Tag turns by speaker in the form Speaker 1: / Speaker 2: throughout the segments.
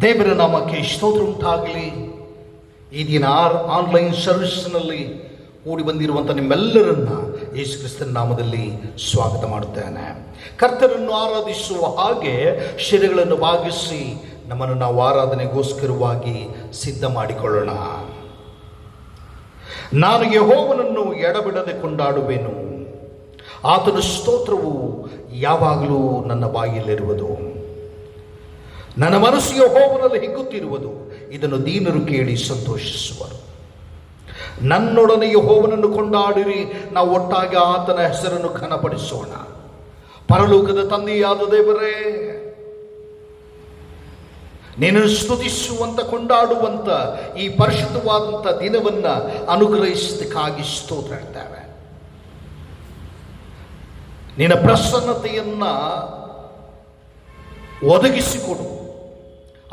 Speaker 1: ದೇವರ ನಾಮಕ್ಕೆ ಸ್ತೋತ್ರ ಉಂಟಾಗಲಿ. ಈ ದಿನ ಆನ್ಲೈನ್ ಸರ್ವಿಸ್ನಲ್ಲಿ ಕೂಡಿ ಬಂದಿರುವಂಥ ನಿಮ್ಮೆಲ್ಲರನ್ನ ಯೇಸು ಕ್ರಿಸ್ತನ ನಾಮದಲ್ಲಿ ಸ್ವಾಗತ ಮಾಡುತ್ತೇನೆ. ಕರ್ತರನ್ನು ಆರಾಧಿಸುವ ಹಾಗೆ ಶಿರಗಳನ್ನು ಭಾಗಿಸಿ ನಮ್ಮನ್ನು ನಾವು ಆರಾಧನೆಗೋಸ್ಕರವಾಗಿ ಸಿದ್ಧ ಮಾಡಿಕೊಳ್ಳೋಣ. ನಾನು ಯೆಹೋವನನ್ನು ಎಡಬಿಡದೆ ಕೊಂಡಾಡುವೆನು, ಆತನ ಸ್ತೋತ್ರವು ಯಾವಾಗಲೂ ನನ್ನ ಬಾಯಲ್ಲಿರುವುದು. ನನ್ನ ಮನಸ್ಸು ಯೆಹೋವನಲ್ಲಿ ಹಿಗ್ಗುತ್ತಿರುವುದು, ಇದನ್ನು ದೀನರು ಕೇಳಿ ಸಂತೋಷಿಸುವರು. ನನ್ನೊಡನೆ ಯೆಹೋವನನ್ನು ಕೊಂಡಾಡಿರಿ, ನಾವು ಒಟ್ಟಾಗಿ ಆತನ ಹೆಸರನ್ನು ಘನಪಡಿಸೋಣ. ಪರಲೋಕದ ತಂದೆಯಾದ ದೇವರೇ, ನಿನ್ನನ್ನು ಸ್ತುತಿಸುವಂತ ಕೊಂಡಾಡುವಂತ ಈ ಪರಿಶುದ್ಧವಾದಂಥ ದಿನವನ್ನ ಅನುಗ್ರಹಿಸಿದ್ದಕ್ಕಾಗಿ ಸ್ತೋತ್ರ ಹೇಳ್ತೇವೆ. ನಿನ್ನ ಪ್ರಸನ್ನತೆಯನ್ನ ಒದಗಿಸಿಕೊಡು.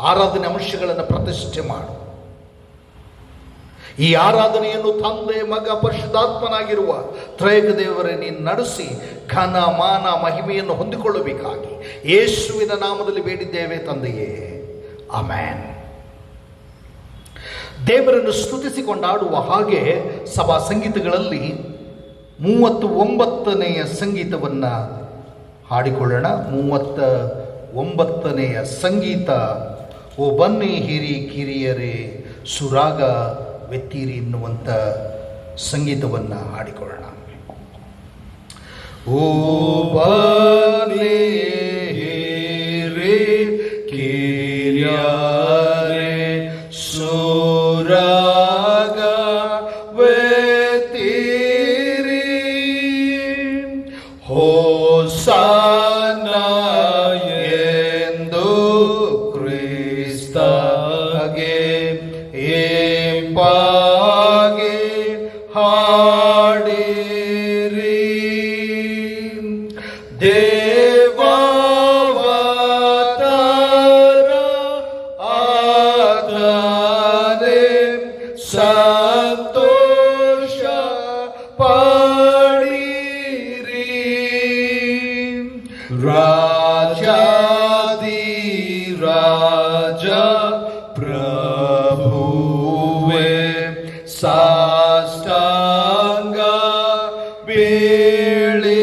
Speaker 1: ಆರಾಧನೆ ಅಂಶಗಳನ್ನು ಪ್ರತಿಷ್ಠೆ ಮಾಡು. ಈ ಆರಾಧನೆಯನ್ನು ತಂದೆ, ಮಗ, ಪರಿಶುದ್ಧಾತ್ಮನಾಗಿರುವ ತ್ರೈಕ ದೇವರೇ ನೀನು ನಡೆಸಿ ಘನ ಮಾನ ಮಹಿಮೆಯನ್ನು ಹೊಂದಿಕೊಳ್ಳಬೇಕಾಗಿ ಯೇಸುವಿನ ನಾಮದಲ್ಲಿ ಬೇಡಿದ್ದೇವೆ ತಂದೆಯೇ, ಆಮೆನ್. ದೇವರನ್ನು ಸ್ತುತಿಸಿಕೊಂಡಾಡುವ ಹಾಗೆ ಸಭಾ ಸಂಗೀತಗಳಲ್ಲಿ 39ನೆಯ ಸಂಗೀತವನ್ನ ಹಾಡಿಕೊಳ್ಳೋಣ. 39ನೆಯ ಸಂಗೀತ, ಓ ಬನ್ನಿ ಹಿರಿ ಕಿರಿಯರೇ ಸುರಾಗ ವೆತ್ತೀರಿ ಎನ್ನುವಂಥ ಸಂಗೀತವನ್ನ ಹಾಡಿಕೊಳ್ಳೋಣ. ಓ ಬನ್ನಿ ಹಿರಿ ಕಿರಿಯರೇ ಸುರಾಗ ವೆತ್ತೀರಿ, ಹೋಸನ್ನ ಎಂದು ಕ್ರಿಸ್ತಗೆ ಎಂಬಾಗೆ ಹಾಡಿರಿ. ದೇವಾವತಾರ ಆತನೇ ಸಂತೋಷ ಪಡಿರಿ. ರಾಜಾದಿ ರಾಜ ಪ್ರಭುವೆ ಸಾಷ್ಟಾಂಗ ಬೀಳಿರಿ.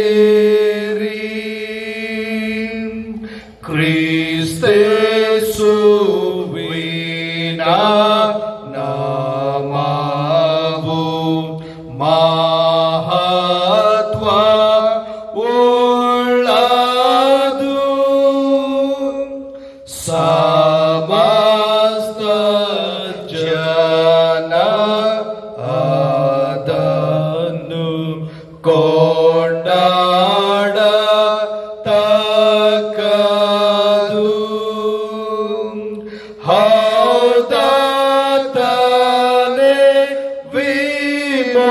Speaker 1: ಕ್ರಿಸ್ತೇಸುವಿನ ನಾಮವು ಮಹತ್ವ ಉಳ್ಳದು. ಸಮಸ್ತ ಜನ ಅದನ್ನು ಕೊಂಡಾಡತಕ್ಕದು. ಹೌದಾತನೇ ವಿಮೋಚಕ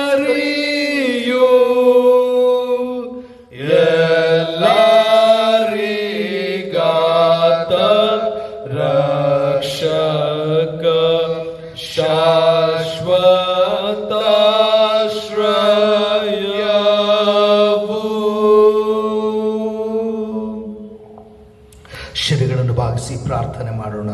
Speaker 1: ಲೋಕೋಪಕಾರಿಯು, ಎಲ್ಲರಿಗಾತ ರಕ್ಷಕ ಶಾಶ್ವತಾಶ್ರಯವು. ಶಿರಗಳನ್ನು ಭಾಗಿಸಿ ಪ್ರಾರ್ಥನೆ ಮಾಡೋಣ.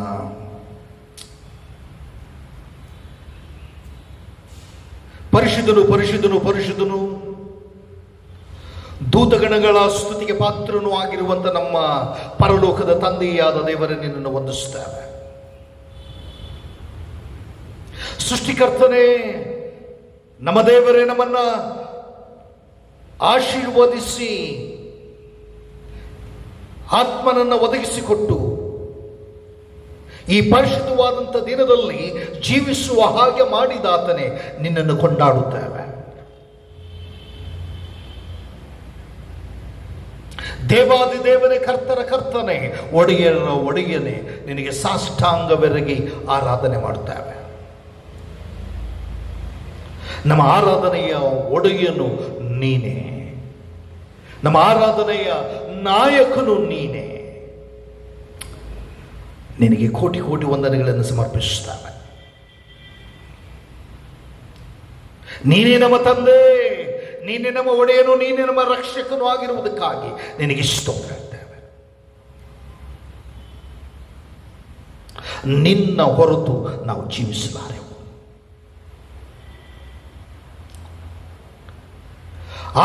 Speaker 1: ಪರಿಶುದ್ಧನು ಪರಿಶುದ್ಧನು ಪರಿಶುದ್ಧನು, ದೂತಗಣಗಳ ಸ್ತುತಿಗೆ ಪಾತ್ರನೂ ಆಗಿರುವಂತ ನಮ್ಮ ಪರಲೋಕದ ತಂದೆಯಾದ ದೇವರೇ, ನಿನ್ನನ್ನು ವಂದಿಸುತ್ತೇವೆ. ಸೃಷ್ಟಿಕರ್ತನೇ, ನಮ್ಮ ದೇವರೇ, ನಮ್ಮನ್ನ ಆಶೀರ್ವದಿಸಿ ಆತ್ಮನನ್ನು ಒದಗಿಸಿಕೊಟ್ಟು ಈ ಪರಿಶುದ್ಧವಾದಂಥ ದಿನದಲ್ಲಿ ಜೀವಿಸುವ ಹಾಗೆ ಮಾಡಿದಾತನೇ, ನಿನ್ನನ್ನು ಕೊಂಡಾಡುತ್ತೇವೆ. ದೇವಾದಿ ದೇವನೇ, ಕರ್ತರ ಕರ್ತನೆ, ಒಡೆಯರ ಒಡೆಯನೇ, ನಿನಗೆ ಸಾಷ್ಟಾಂಗವೆರಗಿ ಆರಾಧನೆ ಮಾಡುತ್ತೇವೆ. ನಮ್ಮ ಆರಾಧನೆಯ ಒಡೆಯನು ನೀನೇ, ನಮ್ಮ ಆರಾಧನೆಯ ನಾಯಕನು ನೀನೇ. ನಿನಗೆ ಕೋಟಿ ಕೋಟಿ ವಂದನೆಗಳನ್ನು ಸಮರ್ಪಿಸುತ್ತೇವೆ. ನೀನೇ ನಮ್ಮ ತಂದೆ, ನೀನೇ ನಮ್ಮ ಒಡೆಯನು, ನೀನೇ ನಮ್ಮ ರಕ್ಷಕನು ಆಗಿರುವುದಕ್ಕಾಗಿ ನಿನಗೆ ಸ್ತೋತ್ರ ಹೇಳ್ತೇವೆ. ನಿನ್ನ ಹೊರತು ನಾವು ಜೀವಿಸಲಾರೆವು.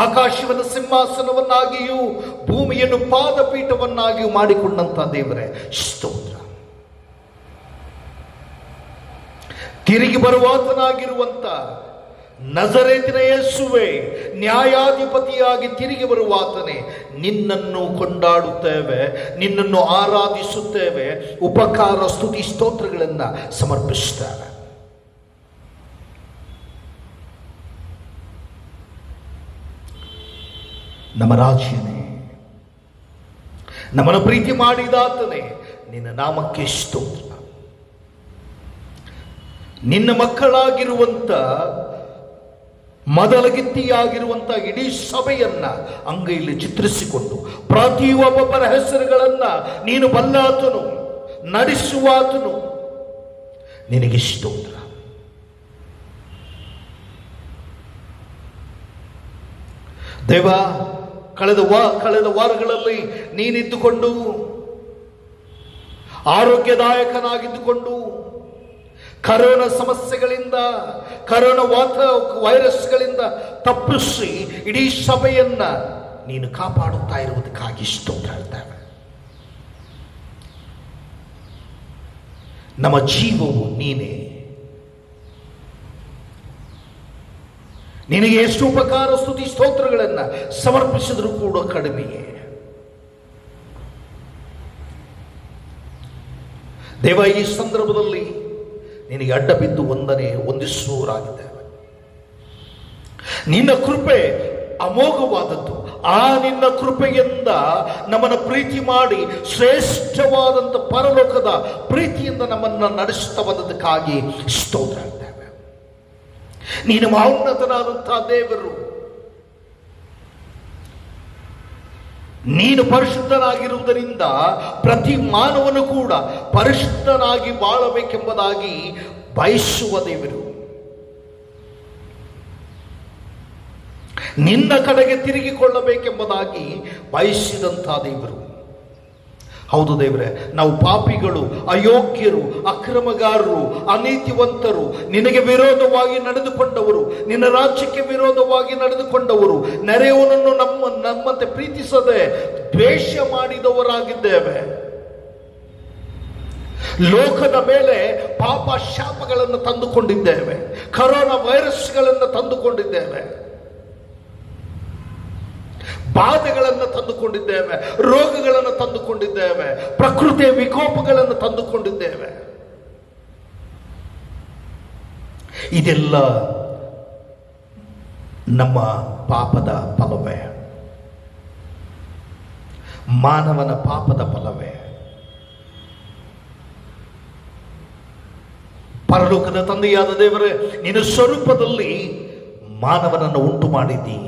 Speaker 1: ಆಕಾಶವನ್ನು ಸಿಂಹಾಸನವನ್ನಾಗಿಯೂ ಭೂಮಿಯನ್ನು ಪಾದಪೀಠವನ್ನಾಗಿಯೂ ಮಾಡಿಕೊಂಡಂತ ದೇವರೇ ಸ್ತೋತ್ರ. ತಿರುಗಿ ಬರುವಾತನಾಗಿರುವಂತ ನಜರೇತಿನ ಯೇಸುವೆ, ನ್ಯಾಯಾಧಿಪತಿಯಾಗಿ ತಿರುಗಿ ಬರುವಾತನೇ, ನಿನ್ನನ್ನು ಕೊಂಡಾಡುತ್ತೇವೆ, ನಿನ್ನನ್ನು ಆರಾಧಿಸುತ್ತೇವೆ, ಉಪಕಾರ ಸ್ತುತಿ ಸ್ತೋತ್ರಗಳನ್ನು ಸಮರ್ಪಿಸುತ್ತೇವೆ. ನಮ್ಮ ರಾಜ್ಯನೇ, ನಮ್ಮನ್ನು ಪ್ರೀತಿ ಮಾಡಿದಾತನೇ, ನಿನ್ನ ನಾಮಕ್ಕೆ ಸ್ತೋತ್ರ. ನಿನ್ನ ಮಕ್ಕಳಾಗಿರುವಂತ ಮೊದಲಗಿತ್ತಿಯಾಗಿರುವಂಥ ಇಡೀ ಸಭೆಯನ್ನ ಅಂಗೈಯಲ್ಲಿ ಚಿತ್ರಿಸಿಕೊಂಡು ಪ್ರತಿಯೊಬ್ಬೊಬ್ಬರ ಹೆಸರುಗಳನ್ನ ನೀನು ಬಲ್ಲಾತನು, ನಡೆಸುವಾತನು, ನಿನಗೆ ಸ್ತೋತ್ರ. ದೇವ, ಕಳೆದ ವಾರಗಳಲ್ಲಿ ನೀನಿದ್ದುಕೊಂಡು ಆರೋಗ್ಯದಾಯಕನಾಗಿದ್ದುಕೊಂಡು ಕರೋನಾ ಸಮಸ್ಯೆಗಳಿಂದ, ಕರೋನಾ ವೈರಸ್ಗಳಿಂದ ತಪ್ಪಿಸಿ ಇಡೀ ಸಭೆಯನ್ನ ನೀನು ಕಾಪಾಡುತ್ತಾ ಇರುವುದಕ್ಕಾಗಿ ಸ್ತೋತ್ರ ಹೇಳ್ತೇವೆ. ನಮ್ಮ ಜೀವವು ನೀನೇ. ನಿನಗೆ ಎಷ್ಟು ಉಪಕಾರ ಸ್ತುತಿ ಸ್ತೋತ್ರಗಳನ್ನು ಸಮರ್ಪಿಸಿದರೂ ಕೂಡ ಕಡಿಮೆಯೇ. ದೇವ, ಈ ಸಂದರ್ಭದಲ್ಲಿ ನಿನಗೆ ಅಡ್ಡ ಬಿದ್ದು ವಂದಿಸುವವರಾಗಿದ್ದೇವೆ. ನಿನ್ನ ಕೃಪೆ ಅಮೋಘವಾದದ್ದು. ಆ ನಿನ್ನ ಕೃಪೆಯಿಂದ ನಮ್ಮನ್ನು ಪ್ರೀತಿ ಮಾಡಿ ಶ್ರೇಷ್ಠವಾದಂಥ ಪರಲೋಕದ ಪ್ರೀತಿಯಿಂದ ನಮ್ಮನ್ನು ನಡೆಸುತ್ತಾ ಬಂದದಕ್ಕಾಗಿ ಸ್ತೋತ್ರ ಹೇಳ್ತೇವೆ. ನೀನು ಮಹೋನ್ನತನಾದಂತಹ ದೇವರು. ನೀನು ಪರಿಶುದ್ಧನಾಗಿರುವುದರಿಂದ ಪ್ರತಿ ಮಾನವನು ಕೂಡ ಪರಿಶುದ್ಧನಾಗಿ ಬಾಳಬೇಕೆಂಬುದಾಗಿ ಬಯಸುವ ದೇವರು. ನಿನ್ನ ಕಡೆಗೆ ತಿರುಗಿಕೊಳ್ಳಬೇಕೆಂಬುದಾಗಿ ಬಯಸಿದಂಥ ದೇವರು. ಹೌದು ದೇವರೇ, ನಾವು ಪಾಪಿಗಳು, ಅಯೋಗ್ಯರು, ಅಕ್ರಮಗಾರರು, ಅನೀತಿವಂತರು, ನಿನಗೆ ವಿರೋಧವಾಗಿ ನಡೆದುಕೊಂಡವರು, ನಿನ್ನ ರಾಜ್ಯಕ್ಕೆ ವಿರೋಧವಾಗಿ ನಡೆದುಕೊಂಡವರು, ನೆರೆಯವನನ್ನು ನಮ್ಮಂತೆ ಪ್ರೀತಿಸದೆ ದ್ವೇಷ ಮಾಡಿದವರಾಗಿದ್ದೇವೆ. ಲೋಕದ ಮೇಲೆ ಪಾಪ ಶಾಪಗಳನ್ನು ತಂದುಕೊಂಡಿದ್ದೇವೆ, ಕರೋನಾ ವೈರಸ್ಗಳನ್ನು ತಂದುಕೊಂಡಿದ್ದೇವೆ, ಬಾಧೆಗಳನ್ನು ತಂದುಕೊಂಡಿದ್ದೇವೆ, ರೋಗಗಳನ್ನು ತಂದುಕೊಂಡಿದ್ದೇವೆ, ಪ್ರಕೃತಿಯ ವಿಕೋಪಗಳನ್ನು ತಂದುಕೊಂಡಿದ್ದೇವೆ. ಇದೆಲ್ಲ ನಮ್ಮ ಪಾಪದ ಫಲವೇ, ಮಾನವನ ಪಾಪದ ಫಲವೇ. ಪರಲೋಕದ ತಂದೆಯಾದ ದೇವರೇ, ನಿನ್ನ ಸ್ವರೂಪದಲ್ಲಿ ಮಾನವನನ್ನು ಉಂಟು ಮಾಡಿದ್ದೀ.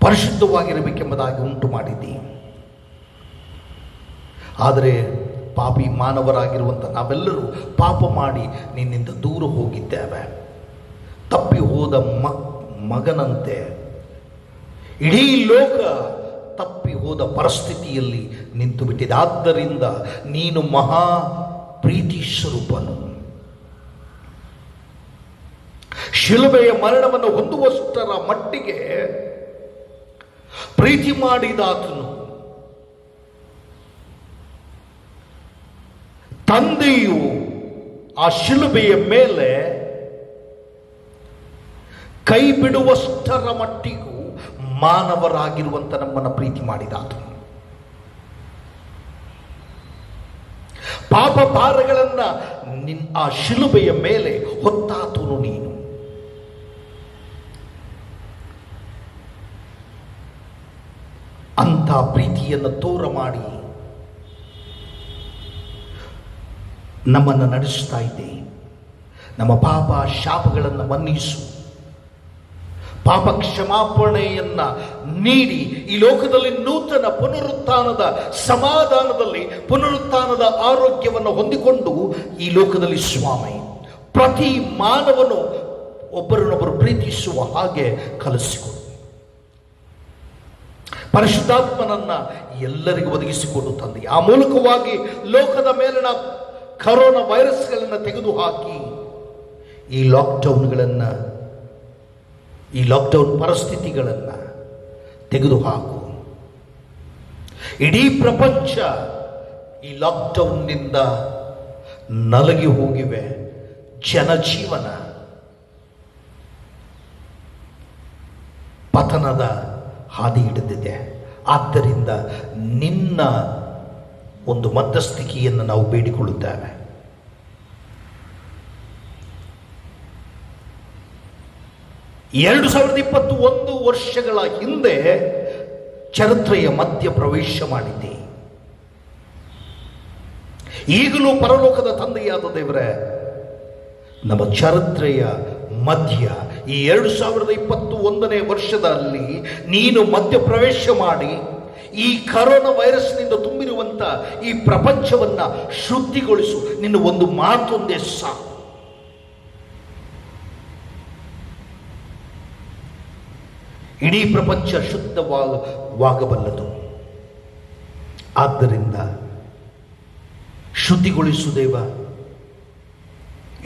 Speaker 1: ಪರಿಶುದ್ಧವಾಗಿರಬೇಕೆಂಬುದಾಗಿ ಉಂಟು ಮಾಡಿದ್ದೀ. ಆದರೆ ಪಾಪಿ ಮಾನವರಾಗಿರುವಂಥ ನಾವೆಲ್ಲರೂ ಪಾಪ ಮಾಡಿ ನಿನ್ನಿಂದ ದೂರ ಹೋಗಿದ್ದೇವೆ. ತಪ್ಪಿ ಹೋದ ಮಗನಂತೆ ಇಡೀ ಲೋಕ ತಪ್ಪಿ ಹೋದ ಪರಿಸ್ಥಿತಿಯಲ್ಲಿ ನಿಂತು ಬಿಟ್ಟಿದೆ. ಆದ್ದರಿಂದ ನೀನು ಮಹಾ ಪ್ರೀತಿ ಸ್ವರೂಪನು. ಶಿಲುಬೆಯ ಮರಣವನ್ನು ಹೊಂದುವಷ್ಟರ ಮಟ್ಟಿಗೆ ಪ್ರೀತಿ ಮಾಡಿದಾತನು. ತಂದೆಯು ಆ ಶಿಲುಬೆಯ ಮೇಲೆ ಕೈ ಬಿಡುವಷ್ಟರ ಮಟ್ಟಿಗೂ ಮಾನವರಾಗಿರುವಂತ ನಮ್ಮನ್ನು ಪ್ರೀತಿ ಮಾಡಿದಾತನು. ಪಾಪ ಭಾರಗಳನ್ನ ಆ ಶಿಲುಬೆಯ ಮೇಲೆ ಹೊತ್ತಾತನು ನೀನು. ಅಂಥ ಪ್ರೀತಿಯನ್ನು ತೋರ ಮಾಡಿ ನಮ್ಮನ್ನು ನಡೆಸ್ತಾ ಇದ್ದೆ. ನಮ್ಮ ಪಾಪ ಶಾಪಗಳನ್ನು ಮನ್ನಿಸು, ಪಾಪ ಕ್ಷಮಾಪಣೆಯನ್ನ ನೀಡಿ ಈ ಲೋಕದಲ್ಲಿ ನೂತನ ಪುನರುತ್ಥಾನದ ಸಮಾಧಾನದಲ್ಲಿ ಪುನರುತ್ಥಾನದ ಆರೋಗ್ಯವನ್ನು ಹೊಂದಿಕೊಂಡು ಈ ಲೋಕದಲ್ಲಿ ಸ್ವಾಮಿ ಪ್ರತಿ ಮಾನವನು ಒಬ್ಬರನ್ನೊಬ್ಬರು ಪ್ರೀತಿಸುವ ಹಾಗೆ ಕಲಿಸಿಕೊಡು. ಪರಿಶುದ್ಧಾತ್ಮನನ್ನ ಎಲ್ಲರಿಗೂ ಒದಗಿಸಿಕೊಡು ತಂದೆ. ಆ ಮೂಲಕವಾಗಿ ಲೋಕದ ಮೇಲಿನ ಕರೋನಾ ವೈರಸ್ಗಳನ್ನು ತೆಗೆದುಹಾಕಿ ಈ ಲಾಕ್ಡೌನ್ ಪರಿಸ್ಥಿತಿಗಳನ್ನು ತೆಗೆದುಹಾಕು. ಇಡೀ ಪ್ರಪಂಚ ಈ ಲಾಕ್ಡೌನ್ನಿಂದ ನಲಗಿ ಹೋಗಿವೆ. ಜನಜೀವನ ಪತನದ ಹಾದಿ ಹಿಡಿದಿದೆ. ಆದ್ದರಿಂದ ನಿನ್ನ ಒಂದು ಮಧ್ಯಸ್ಥಿಕೆಯನ್ನು ನಾವು ಬೇಡಿಕೊಳ್ಳುತ್ತೇವೆ. ಈ 2021 ವರ್ಷಗಳ ಹಿಂದೆ ಚರಿತ್ರೆಯ ಮಧ್ಯ ಪ್ರವೇಶ ಮಾಡಿದ್ದೆ. ಈಗಲೂ ಪರಲೋಕದ ತಂದೆಯಾದ ದೇವರೇ, ನಮ್ಮ ಚರಿತ್ರೆಯ ಮಧ್ಯ ಈ 2021ನೇ ವರ್ಷದಲ್ಲಿ ನೀನು ಮಧ್ಯ ಪ್ರವೇಶ ಮಾಡಿ ಈ ಕರೋನಾ ವೈರಸ್ನಿಂದ ತುಂಬಿರುವಂತ ಈ ಪ್ರಪಂಚವನ್ನ ಶುದ್ಧಿಗೊಳಿಸು. ನಿನ್ನ ಒಂದು ಮಾತೊಂದೇ ಸಾಕು. ಇಡೀ ಪ್ರಪಂಚ ಶುದ್ಧವಾಗಬಲ್ಲದು. ಆದ್ದರಿಂದ ಶುದ್ಧಿಗೊಳಿಸು ದೇವ.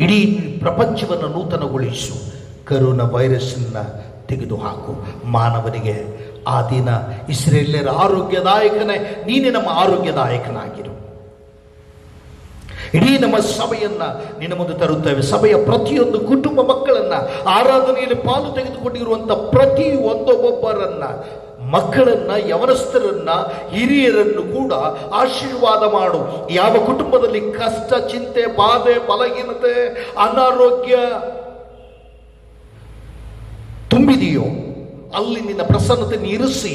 Speaker 1: ಇಡೀ ಪ್ರಪಂಚವನ್ನು ನೂತನಗೊಳಿಸು. ಕರೋನಾ ವೈರಸ್ಸನ್ನು ತೆಗೆದುಹಾಕು. ಮಾನವನಿಗೆ ಆ ದಿನ ಇಸ್ರೇಲ್ಯರ ಆರೋಗ್ಯದಾಯಕನೇ ನೀನೇ ನಮ್ಮ ಆರೋಗ್ಯದಾಯಕನಾಗಿರು. ಇಡೀ ನಮ್ಮ ಸಭೆಯನ್ನ ನಿನ್ನ ಮುಂದೆ ತರುತ್ತೇವೆ. ಸಭೆಯ ಪ್ರತಿಯೊಂದು ಕುಟುಂಬ ಮಕ್ಕಳನ್ನ, ಆರಾಧನೆಯಲ್ಲಿ ಪಾಲು ತೆಗೆದುಕೊಂಡಿರುವಂಥ ಪ್ರತಿ ಒಬ್ಬೊಬ್ಬರನ್ನ, ಮಕ್ಕಳನ್ನ, ಯವನಸ್ಥರನ್ನ, ಹಿರಿಯರನ್ನು ಕೂಡ ಆಶೀರ್ವಾದ ಮಾಡು. ಯಾವ ಕುಟುಂಬದಲ್ಲಿ ಕಷ್ಟ, ಚಿಂತೆ, ಬಾಧೆ, ಬಲಹೀನತೆ, ಅನಾರೋಗ್ಯ ತುಂಬಿದೆಯೋ ಅಲ್ಲಿ ನಿನ್ನ ಪ್ರಸನ್ನತೆಯನ್ನು ಇರಿಸಿ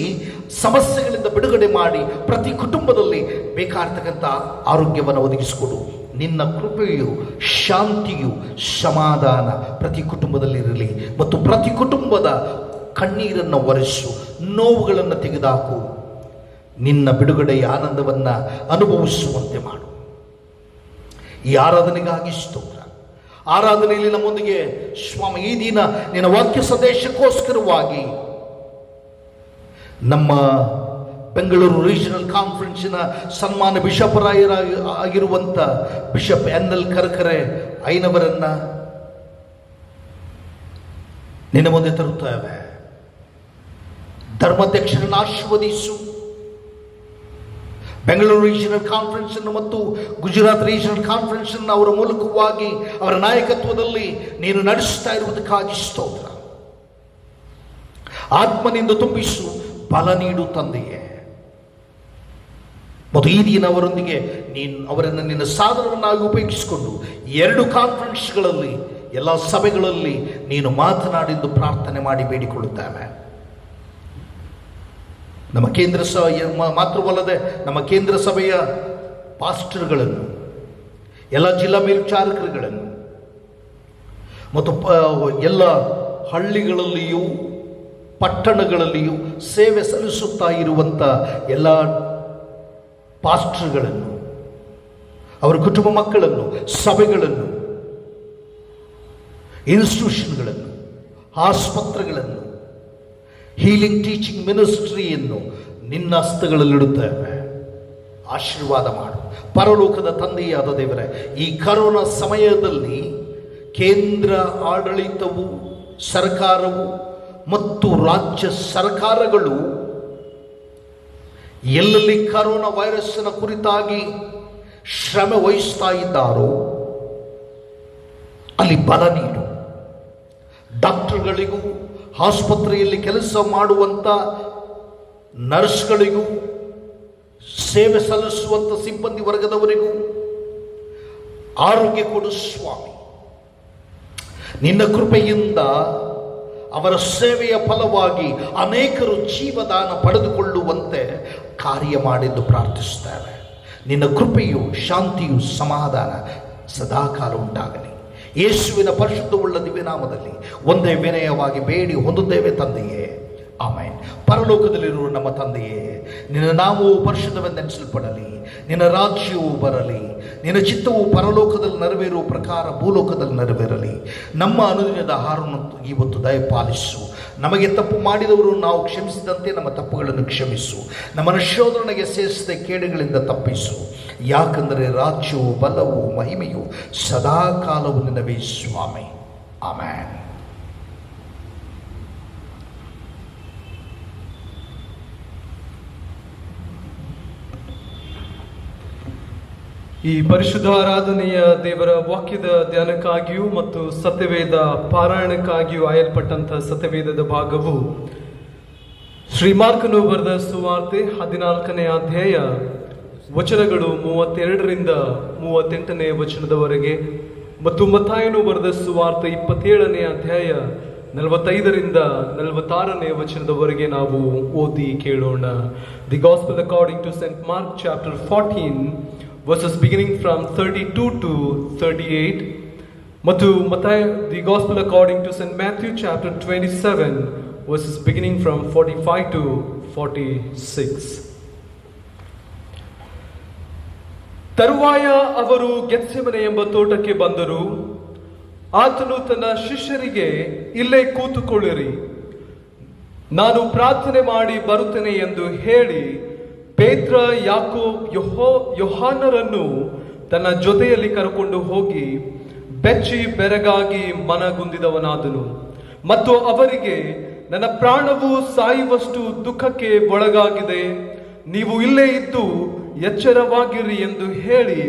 Speaker 1: ಸಮಸ್ಯೆಗಳಿಂದ ಬಿಡುಗಡೆ ಮಾಡಿ ಪ್ರತಿ ಕುಟುಂಬದಲ್ಲಿ ಬೇಕಾಗಿರ್ತಕ್ಕಂಥ ಆರೋಗ್ಯವನ್ನು ಒದಗಿಸಿಕೊಡು. ನಿನ್ನ ಕೃಪೆಯು, ಶಾಂತಿಯು, ಸಮಾಧಾನ ಪ್ರತಿ ಕುಟುಂಬದಲ್ಲಿರಲಿ ಮತ್ತು ಪ್ರತಿ ಕುಟುಂಬದ ಕಣ್ಣೀರನ್ನು ಒರೆಸು, ನೋವುಗಳನ್ನು ತೆಗೆದುಹಾಕು. ನಿನ್ನ ಬಿಡುಗಡೆಯ ಆನಂದವನ್ನು ಅನುಭವಿಸುವಂತೆ ಮಾಡು. ಈ ಆರಾಧನೆಗಾಗಿ ಸ್ತೋತ್ರ. ಆರಾಧನೆಯಲ್ಲಿ ನಮ್ಮೊಂದಿಗೆ ಸ್ವಾಮಿ ಈ ದಿನ ನಿನ್ನ ವಾಕ್ಯ ಸಂದೇಶಕ್ಕೋಸ್ಕರವಾಗಿ ನಮ್ಮ ಬೆಂಗಳೂರು ರೀಜನಲ್ ಕಾನ್ಫರೆನ್ಸಿನ ಸನ್ಮಾನ ಬಿಷಪರಾಗಿರುವಂಥ ಬಿಷಪ್ NL ಕರಕರೆ ಐನವರನ್ನ ನಿನ್ನ ಮುಂದೆ ತರುತ್ತೇವೆ. ಧರ್ಮಾಧ್ಯಕ್ಷರನ್ನು ಆಶೀರ್ವದಿಸು. ಬೆಂಗಳೂರು ರೀಜನಲ್ ಕಾನ್ಫರೆನ್ಸ್ ಅನ್ನು ಮತ್ತು ಗುಜರಾತ್ ರೀಜನಲ್ ಕಾನ್ಫರೆನ್ಸ್ ಅನ್ನು ಅವರ ಮೂಲಕವಾಗಿ ಅವರ ನಾಯಕತ್ವದಲ್ಲಿ ನೀನು ನಡೆಸ್ತಾ ಇರುವುದಕ್ಕಾಗಿ ಸ್ತೋತ್ರ. ಆತ್ಮನಿಂದ ತುಂಬಿಸು, ಬಲ ನೀಡು ತಂದೆಯೇ. ಮತ್ತು ಈ ದಿನ ಅವರೊಂದಿಗೆ ಅವರನ್ನು ನಿನ್ನ ಸಾಧನವನ್ನಾಗಿ ಉಪಯೋಗಿಸಿಕೊಂಡು 2 ಕಾನ್ಫರೆನ್ಸ್ಗಳಲ್ಲಿ, ಎಲ್ಲ ಸಭೆಗಳಲ್ಲಿ ನೀನು ಮಾತನಾಡಿದ್ದು ಪ್ರಾರ್ಥನೆ ಮಾಡಿ ಬೇಡಿಕೊಳ್ಳುತ್ತೇವೆ. ನಮ್ಮ ಕೇಂದ್ರ ಸಭೆಯ ಮಾತ್ರವಲ್ಲದೆ ನಮ್ಮ ಕೇಂದ್ರ ಸಭೆಯ ಪಾಸ್ಟರ್ಗಳನ್ನು, ಎಲ್ಲ ಜಿಲ್ಲಾ ಮೇಲ್ವಿಚಾರಕರುಗಳನ್ನು ಮತ್ತು ಎಲ್ಲ ಹಳ್ಳಿಗಳಲ್ಲಿಯೂ ಪಟ್ಟಣಗಳಲ್ಲಿಯೂ ಸೇವೆ ಸಲ್ಲಿಸುತ್ತಾ ಇರುವಂಥ ಎಲ್ಲ ಪಾಸ್ಟರ್ಗಳನ್ನು, ಅವರ ಕುಟುಂಬ ಮಕ್ಕಳನ್ನು, ಸಭೆಗಳನ್ನು, ಇನ್ಸ್ಟಿಟ್ಯೂಷನ್ಗಳನ್ನು, ಆಸ್ಪತ್ರೆಗಳನ್ನು, ಹೀಲಿಂಗ್ ಟೀಚಿಂಗ್ ಮಿನಿಸ್ಟ್ರಿಯನ್ನು ನಿನ್ನ ಹಸ್ತಗಳಲ್ಲಿಡುತ್ತೇವೆ. ಆಶೀರ್ವಾದ ಮಾಡು. ಪರಲೋಕದ ತಂದೆಯಾದ ದೇವರೇ, ಈ ಕರೋನಾ ಸಮಯದಲ್ಲಿ ಕೇಂದ್ರ ಆಡಳಿತವು, ಸರ್ಕಾರವು ಮತ್ತು ರಾಜ್ಯ ಸರ್ಕಾರಗಳು ಎಲ್ಲೆಲ್ಲಿ ಕರೋನಾ ವೈರಸ್ಸಿನ ಕುರಿತಾಗಿ ಶ್ರಮ ವಹಿಸ್ತಾ ಇದ್ದಾರೋ ಅಲ್ಲಿ ಬಲ ನೀಡು. ಡಾಕ್ಟರ್ಗಳಿಗೂ, ಆಸ್ಪತ್ರೆಯಲ್ಲಿ ಕೆಲಸ ಮಾಡುವಂಥ ನರ್ಸ್ಗಳಿಗೂ, ಸೇವೆ ಸಲ್ಲಿಸುವಂಥ ಸಿಬ್ಬಂದಿ ವರ್ಗದವರಿಗೂ ಆರೋಗ್ಯ ಕೊಡು ಸ್ವಾಮಿ. ನಿನ್ನ ಕೃಪೆಯಿಂದ ಅವರ ಸೇವೆಯ ಫಲವಾಗಿ ಅನೇಕರು ಜೀವದಾನ ಪಡೆದುಕೊಳ್ಳುವಂತೆ ಕಾರ್ಯ ಮಾಡಿದ್ದು ಪ್ರಾರ್ಥಿಸುತ್ತೇವೆ. ನಿನ್ನ ಕೃಪೆಯು, ಶಾಂತಿಯು, ಸಮಾಧಾನ ಸದಾಕಾಲ ಉಂಟಾಗಲಿ. ಯೇಸುವಿನ ಪರಿಶುದ್ಧವುಳ್ಳ ದಿವ್ಯನಾಮದಲ್ಲಿ ಒಂದೇ ವಿನಯವಾಗಿ ಬೇಡಿ ಹೊಂದುತ್ತೇವೆ ತಂದೆಯೇ, ಆಮೆನ್. ಪರಲೋಕದಲ್ಲಿರುವ ನಮ್ಮ ತಂದೆಯೇ, ನಿನ್ನ ನಾಮವು ಪರಿಶುದ್ಧವೆಂದೆನಿಸಲ್ಪಡಲಿ, ನಿನ್ನ ರಾಜ್ಯವು ಬರಲಿ, ನಿನ್ನ ಚಿತ್ತವು ಪರಲೋಕದಲ್ಲಿ ನೆರವೇರುವ ಪ್ರಕಾರ ಭೂಲೋಕದಲ್ಲಿ ನೆರವೇರಲಿ. ನಮ್ಮ ಅನುದಿನದ ಆಹಾರವನ್ನು ಇವತ್ತು ದಯಪಾಲಿಸು. ನಮಗೆ ತಪ್ಪು ಮಾಡಿದವರು ನಾವು ಕ್ಷಮಿಸಿದಂತೆ ನಮ್ಮ ತಪ್ಪುಗಳನ್ನು ಕ್ಷಮಿಸು. ನಮ್ಮನ್ನು ಶೋಧನೆಗೆ ಸೇರಿಸದೆ ಕೇಡುಗಳಿಂದ ತಪ್ಪಿಸು. ಯಾಕಂದರೆ ರಾಜ್ಯವು ಬಲವು ಮಹಿಮೆಯು ಸದಾ ಕಾಲವು ನಿನ್ನವೇ ಸ್ವಾಮಿ. ಆಮೆನ್.
Speaker 2: ಈ ಪರಿಶುದ್ಧ ಆರಾಧನೆಯ ದೇವರ ವಾಕ್ಯದ ಧ್ಯಾನಕ್ಕಾಗಿಯೂ ಮತ್ತು ಸತ್ಯವೇದ ಪಾರಾಯಣಕ್ಕಾಗಿಯೂ ಆಯಲ್ಪಟ್ಟಂತಹ ಸತ್ಯವೇದದ ಭಾಗವು ಶ್ರೀ ಮಾರ್ಕನು ಬರೆದ ಸುವಾರ್ತೆ 14ನೇ ಅಧ್ಯಾಯ ವಚನಗಳು 32ರಿಂದ 38ನೇ ವಚನದವರೆಗೆ ಮತ್ತು ಮತ್ತಾಯನು ಬರೆದ ಸುವಾರ್ತೆ 27ನೇ ಅಧ್ಯಾಯ 45ರಿಂದ 46ನೇ ವಚನದವರೆಗೆ ನಾವು ಓದಿ ಕೇಳೋಣ. The gospel according to saint Mark chapter 14 verses beginning from 32 to 38. ಮತ್ತು the Gospel according to St. Matthew chapter 27 verses beginning from 45 to 46. ತರುವಾಯ ಅವರು ಗೆತ್ಸೆಮನೆ ಎಂಬ ತೋಟಕ್ಕೆ ಬಂದರು. ಆತನು ತನ್ನ ಶಿಷ್ಯರಿಗೆ, ಇಲ್ಲೇ ಕೂತುಕೊಳ್ಳಿರಿ, ನಾನು ಪ್ರಾರ್ಥನೆ ಮಾಡಿ ಬರುತ್ತೇನೆ ಎಂದು ಹೇಳಿ ಪೇತ್ರ, ಯಾಕೋಬ್, ಯೋಹಾನರನ್ನು ತನ್ನ ಜೊತೆಯಲ್ಲಿ ಕರೆಕೊಂಡು ಹೋಗಿ ಬೆಚ್ಚಿ ಬೆರಗಾಗಿ ಮನಗುಂದಿದವನಾದನು ಮತ್ತು ಅವರಿಗೆ, ನನ್ನ ಪ್ರಾಣವು ಸಾಯುವಷ್ಟು ದುಃಖಕ್ಕೆ ಒಳಗಾಗಿದೆ, ನೀವು ಇಲ್ಲೇ ಇದ್ದು ಎಚ್ಚರವಾಗಿರಿ ಎಂದು ಹೇಳಿ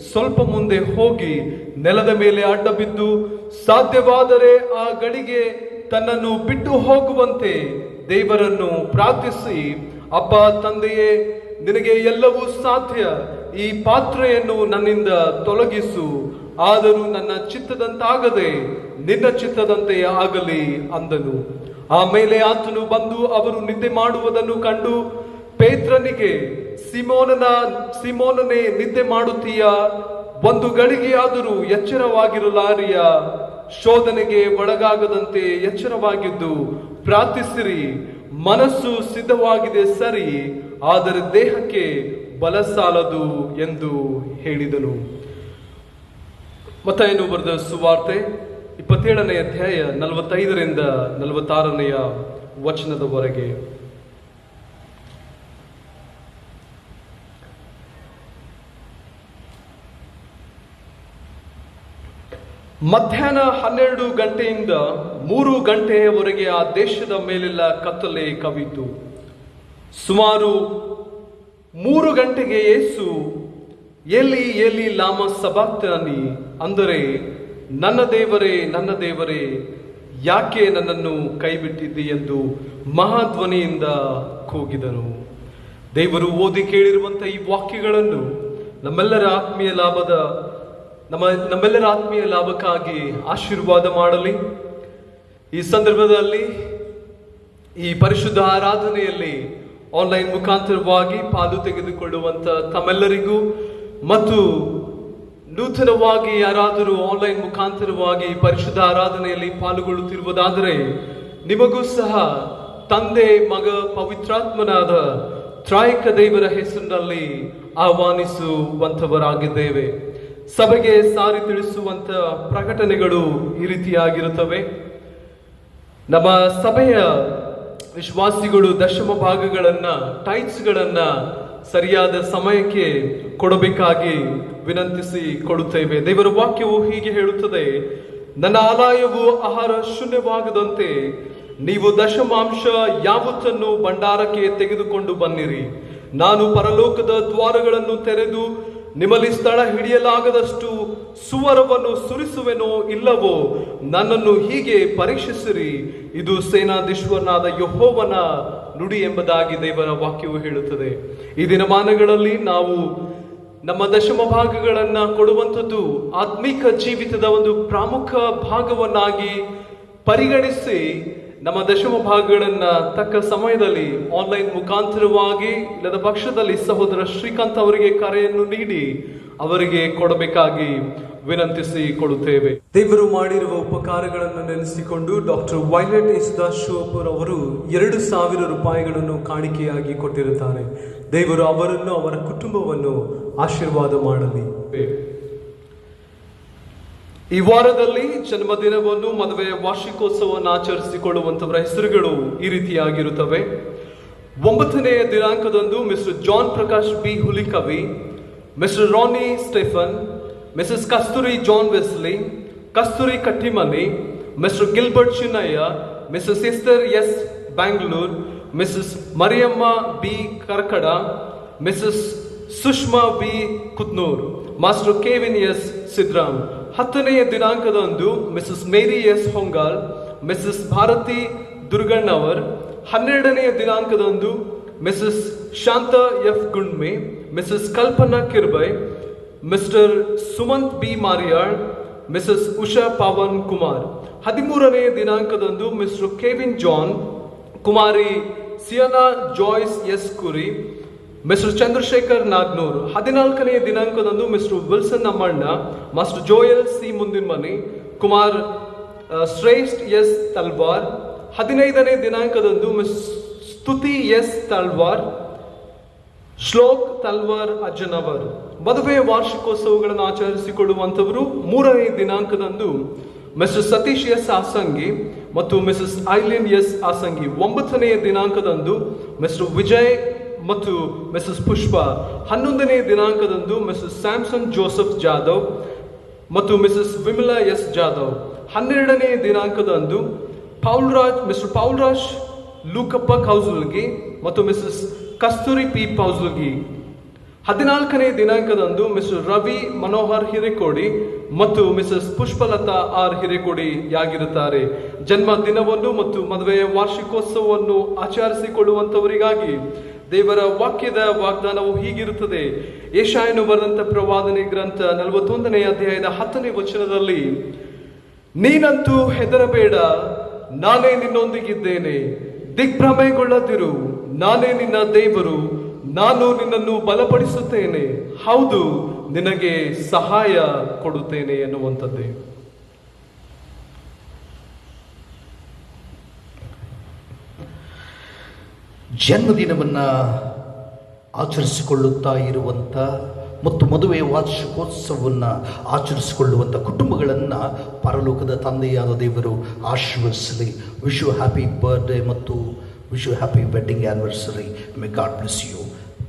Speaker 2: ಸ್ವಲ್ಪ ಮುಂದೆ ಹೋಗಿ ನೆಲದ ಮೇಲೆ ಅಡ್ಡ ಬಿದ್ದು, ಸಾಧ್ಯವಾದರೆ ಆ ಗಳಿಗೆ ತನ್ನನ್ನು ಬಿಟ್ಟು ಹೋಗುವಂತೆ ದೇವರನ್ನು ಪ್ರಾರ್ಥಿಸಿ, ಅಪ್ಪ ತಂದೆಯೇ, ನಿನಗೆ ಎಲ್ಲವೂ ಸಾಧ್ಯ, ಈ ಪಾತ್ರೆಯನ್ನು ನನ್ನಿಂದ ತೊಲಗಿಸು, ಆದರೂ ನನ್ನ ಚಿತ್ತದಂತಾಗದೆ ನಿನ್ನ ಚಿತ್ತದಂತೆಯೇ ಆಗಲಿ ಅಂದನು. ಆಮೇಲೆ ಆತನು ಬಂದು ಅವರು ನಿದ್ದೆ ಮಾಡುವುದನ್ನು ಕಂಡು ಪೇತ್ರನಿಗೆ, ಸಿಮೋನನೇ, ನಿದ್ದೆ ಮಾಡುತ್ತೀಯಾ? ಒಂದು ಗಳಿಗೆಯಾದರೂ ಎಚ್ಚರವಾಗಿರಲಾರಿಯ? ಶೋಧನೆಗೆ ಒಳಗಾಗದಂತೆ ಎಚ್ಚರವಾಗಿದ್ದು ಪ್ರಾರ್ಥಿಸಿರಿ. ಮನಸ್ಸು ಸಿದ್ಧವಾಗಿದೆ ಸರಿ, ಆದರೆ ದೇಹಕ್ಕೆ ಬಲ ಸಾಲದು ಎಂದು ಹೇಳಿದನು. ಮತ್ತಾಯನು ಬರೆದ ಸುವಾರ್ತೆ 27ನೇ ಅಧ್ಯಾಯ 45ರಿಂದ 46ನೇ ವಚನದವರೆಗೆ. ಮಧ್ಯಾಹ್ನ 12 ಗಂಟೆಯಿಂದ 3 ಗಂಟೆಯವರೆಗೆ ಆ ದೇಶದ ಮೇಲೆಲ್ಲ ಕತ್ತಲೆ ಕವಿತು. ಸುಮಾರು 3 ಗಂಟೆಗೆ ಯೇಸು, ಎಲಿ ಎಲಿ ಲಾಮ ಸಬಕ್ತಾನಿ, ಅಂದರೆ ನನ್ನ ದೇವರೇ, ನನ್ನ ದೇವರೇ, ಯಾಕೆ ನನ್ನನ್ನು ಕೈಬಿಟ್ಟಿದ್ದಿ ಎಂದು ಮಹಾಧ್ವನಿಯಿಂದ ಕೂಗಿದನು. ದೇವರು ಓದಿ ಕೇಳಿರುವಂತಹ ಈ ವಾಕ್ಯಗಳನ್ನು ನಮ್ಮೆಲ್ಲರ ಆತ್ಮೀಯ ಲಾಭಕ್ಕಾಗಿ ಆಶೀರ್ವಾದ ಮಾಡಲಿ. ಈ ಸಂದರ್ಭದಲ್ಲಿ ಈ ಪರಿಶುದ್ಧ ಆರಾಧನೆಯಲ್ಲಿ ಆನ್ಲೈನ್ ಮುಖಾಂತರವಾಗಿ ಪಾಲು ತೆಗೆದುಕೊಳ್ಳುವಂತ ತಮ್ಮೆಲ್ಲರಿಗೂ ಮತ್ತು ನೂತನವಾಗಿ ಯಾರಾದರೂ ಆನ್ಲೈನ್ ಮುಖಾಂತರವಾಗಿ ಪರಿಶುದ್ಧ ಆರಾಧನೆಯಲ್ಲಿ ಪಾಲ್ಗೊಳ್ಳುತ್ತಿರುವುದಾದರೆ ನಿಮಗೂ ಸಹ ತಂದೆ, ಮಗ, ಪವಿತ್ರಾತ್ಮನಾದ ತ್ರಾಯಕ ದೇವರ ಹೆಸರಿನಲ್ಲಿ ಆಹ್ವಾನಿಸುವಂತವರಾಗಿದ್ದೇವೆ. ಸಭೆಗೆ ಸಾರಿ ತಿಳಿಸುವಂತ ಪ್ರಕಟಣೆಗಳು ಈ ರೀತಿಯಾಗಿರುತ್ತವೆ. ನಮ್ಮ ಸಭೆಯ ವಿಶ್ವಾಸಿಗಳು ದಶಮ ಭಾಗಗಳನ್ನ, ಟೈಟ್ಸ್ಗಳನ್ನ ಸರಿಯಾದ ಸಮಯಕ್ಕೆ ಕೊಡಬೇಕಾಗಿ ವಿನಂತಿಸಿ ಕೊಡುತ್ತೇವೆ. ದೇವರ ವಾಕ್ಯವು ಹೀಗೆ ಹೇಳುತ್ತದೆ, ನನ್ನ ಆಲಯವು ಆಹಾರ ಶೂನ್ಯವಾಗದಂತೆ ನೀವು ದಶಮಾಂಶ ಯಾವತ್ತನ್ನು ಭಂಡಾರಕ್ಕೆ ತೆಗೆದುಕೊಂಡು ಬನ್ನಿರಿ. ನಾನು ಪರಲೋಕದ ದ್ವಾರಗಳನ್ನು ತೆರೆದು ನಿಮ್ಮಲ್ಲಿ ಸ್ಥಳ ಹಿಡಿಯಲಾಗದಷ್ಟು ಸುವರವನ್ನು ಸುರಿಸುವೆನೋ ಇಲ್ಲವೋ ನನ್ನನ್ನು ಹೀಗೆ ಪರೀಕ್ಷಿಸಿರಿ. ಇದು ಸೇನಾಧೀಶ್ವರನಾದ ಯೆಹೋವನ ನುಡಿ ಎಂಬುದಾಗಿ ದೇವರ ವಾಕ್ಯವು ಹೇಳುತ್ತದೆ. ಈ ದಿನಮಾನಗಳಲ್ಲಿ ನಾವು ನಮ್ಮ ದಶಮ ಭಾಗಗಳನ್ನ ಕೊಡುವಂಥದ್ದು ಆತ್ಮಿಕ ಜೀವಿತದ ಒಂದು ಪ್ರಮುಖ ಭಾಗವನ್ನಾಗಿ ಪರಿಗಣಿಸಿ ನಮ್ಮ ದಶಮ ಭಾಗಗಳನ್ನ ತಕ್ಕ ಸಮಯದಲ್ಲಿ ಆನ್ಲೈನ್ ಮುಖಾಂತರವಾಗಿ ಇಲ್ಲದ ಪಕ್ಷದಲ್ಲಿ ಸಹೋದರ ಶ್ರೀಕಾಂತ್ ಅವರಿಗೆ ಕರೆಯನ್ನು ನೀಡಿ ಅವರಿಗೆ ಕೊಡಬೇಕಾಗಿ ವಿನಂತಿಸಿಕೊಳ್ಳುತ್ತೇವೆ. ದೇವರು ಮಾಡಿರುವ ಉಪಕಾರಗಳನ್ನು ನೆನೆಸಿಕೊಂಡು ಡಾಕ್ಟರ್ ವೈಲೆಟ್ ಯೇಸುದಾಸ್ ಶಿವಪುರ್ ಅವರು 2,000 ರೂಪಾಯಿಗಳನ್ನು ಕಾಣಿಕೆಯಾಗಿ ಕೊಟ್ಟಿರುತ್ತಾರೆ. ದೇವರು ಅವರನ್ನು ಅವರ ಕುಟುಂಬವನ್ನು ಆಶೀರ್ವಾದ ಮಾಡಲಿ. ಈ ವಾರದಲ್ಲಿ ಜನ್ಮದಿನವನ್ನು ಮದುವೆಯ ವಾರ್ಷಿಕೋತ್ಸವವನ್ನು ಆಚರಿಸಿಕೊಳ್ಳುವಂತವರ ಹೆಸರುಗಳು ಈ ರೀತಿಯಾಗಿರುತ್ತವೆ. 9ನೇ ದಿನಾಂಕದಂದು Mr John Prakash B Hulikavi, Mr Ronnie Stephen, Mrs Kasturi John Wesley, Kasturi Kattimani, Mr Gilbert Chinnaiah, Mrs Esther S Bangalore, Mrs Mariyamma B Karkada, Mrs Sushma B Kutnur, master Kevin S Sidram. 10ನೇ ದಿನಾಂಕದಂದು Mrs Mary S Hongal, Mrs Bharati Durgannavar. 12ನೇ ದಿನಾಂಕದಂದು Mrs Shanta F Gundme, Mrs Kalpana Kirby, Mr Sumanth B Mariyal, Mrs Usha Pavan Kumar. 13ನೇ ದಿನಾಂಕದಂದು Mr Kevin John, Kumari ಸಿಯನಾ joys S Kuri, Mr Chandrashekhar Nagnur. 14ನೇ ದಿನಾಂಕದಂದು Mr Wilson Ammanna, master Joel C Mundinamani, Kumar Shreshth S Talwar. 15ನೇ ದಿನಾಂಕದಂದು ಮಿಸ್ ಸ್ತುತಿ ಎಸ್ ತಲ್ವಾರ್, ಶ್ಲೋಕ್ ತಲ್ವಾರ್ ಅಜ್ಜನವರ್. ಮದುವೆ ವಾರ್ಷಿಕೋತ್ಸವಗಳನ್ನು ಆಚರಿಸಿಕೊಳ್ಳುವಂತವರು 3ನೇ ದಿನಾಂಕದಂದು ಮಿಸ್ಟರ್ ಸತೀಶ್ ಎಸ್ ಆಸಂಗಿ ಮತ್ತು ಮಿಸಸ್ ಐಲಿನ್ ಎಸ್ ಆಸಂಗಿ. 9ನೇ ದಿನಾಂಕದಂದು ಮಿಸ್ಟರ್ ವಿಜಯ್ ಮತ್ತು ಮಿಸಸ್ ಪುಷ್ಪ. 11ನೇ ದಿನಾಂಕದಂದು ಮಿಸಸ್ ಸ್ಯಾಮ್ಸನ್ ಜೋಸೆಫ್ ಜಾಧವ್ ಮತ್ತು ಮಿಸಸ್ ವಿಮಲಾ ಎಸ್ ಜಾಧವ್. 12ನೇ ದಿನಾಂಕದಂದು ಮಿಸ್ಟರ್ ಪೌಲ್ರಾಜ್ ಲೂಕಪ್ಪ ಕೌಜಲ್ಗಿ ಮತ್ತು ಮಿಸಸ್ ಕಸ್ತೂರಿ ಪಿ ಪೌಜಲ್ಗಿ. 14ನೇ ದಿನಾಂಕದಂದು ಮಿಸ್ಟರ್ ರವಿ ಮನೋಹರ್ ಹಿರೇಕೋಡಿ ಮತ್ತು ಮಿಸಸ್ ಪುಷ್ಪಲತಾ ಆರ್ ಹಿರೇಕೋಡಿಯಾಗಿರುತ್ತಾರೆ. ಜನ್ಮದಿನವನ್ನು ಮತ್ತು ಮದುವೆಯ ವಾರ್ಷಿಕೋತ್ಸವವನ್ನು ಆಚರಿಸಿಕೊಳ್ಳುವಂತವರಿಗಾಗಿ ದೇವರ ವಾಕ್ಯದ ವಾಗ್ದಾನವು ಹೀಗಿರುತ್ತದೆ. ಯೆಶಾಯನು ಬರೆದಂತ ಪ್ರವಾದನೆ ಗ್ರಂಥ 41ನೇ ಅಧ್ಯಾಯದ 10ನೇ ವಚನದಲ್ಲಿ, ನೀನಂತೂ ಹೆದರಬೇಡ, ನಾನೇ ನಿನ್ನೊಂದಿಗಿದ್ದೇನೆ, ದಿಗ್ಭ್ರಮೆಗೊಳ್ಳದಿರು, ನಾನೇ ನಿನ್ನ ದೇವರು, ನಾನು ನಿನ್ನನ್ನು ಬಲಪಡಿಸುತ್ತೇನೆ, ಹೌದು ನಿನಗೆ ಸಹಾಯ ಕೊಡುತ್ತೇನೆ ಎನ್ನುವಂಥದ್ದೇ.
Speaker 1: ಜನ್ಮದಿನವನ್ನ ಆಚರಿಸಿಕೊಳ್ಳುತ್ತಾ ಇರುವಂಥ ಮತ್ತು ಮದುವೆ ವಾರ್ಷಿಕೋತ್ಸವವನ್ನು ಆಚರಿಸಿಕೊಳ್ಳುವಂಥ ಕುಟುಂಬಗಳನ್ನು ಪರಲೋಕದ ತಂದೆಯಾದ ದೇವರು ಆಶೀರ್ವದಿಸಲಿ. ವಿಶ್ ಯು ಹ್ಯಾಪಿ ಬರ್ಡೇ ಮತ್ತು wish you happy wedding anniversary. May God bless you.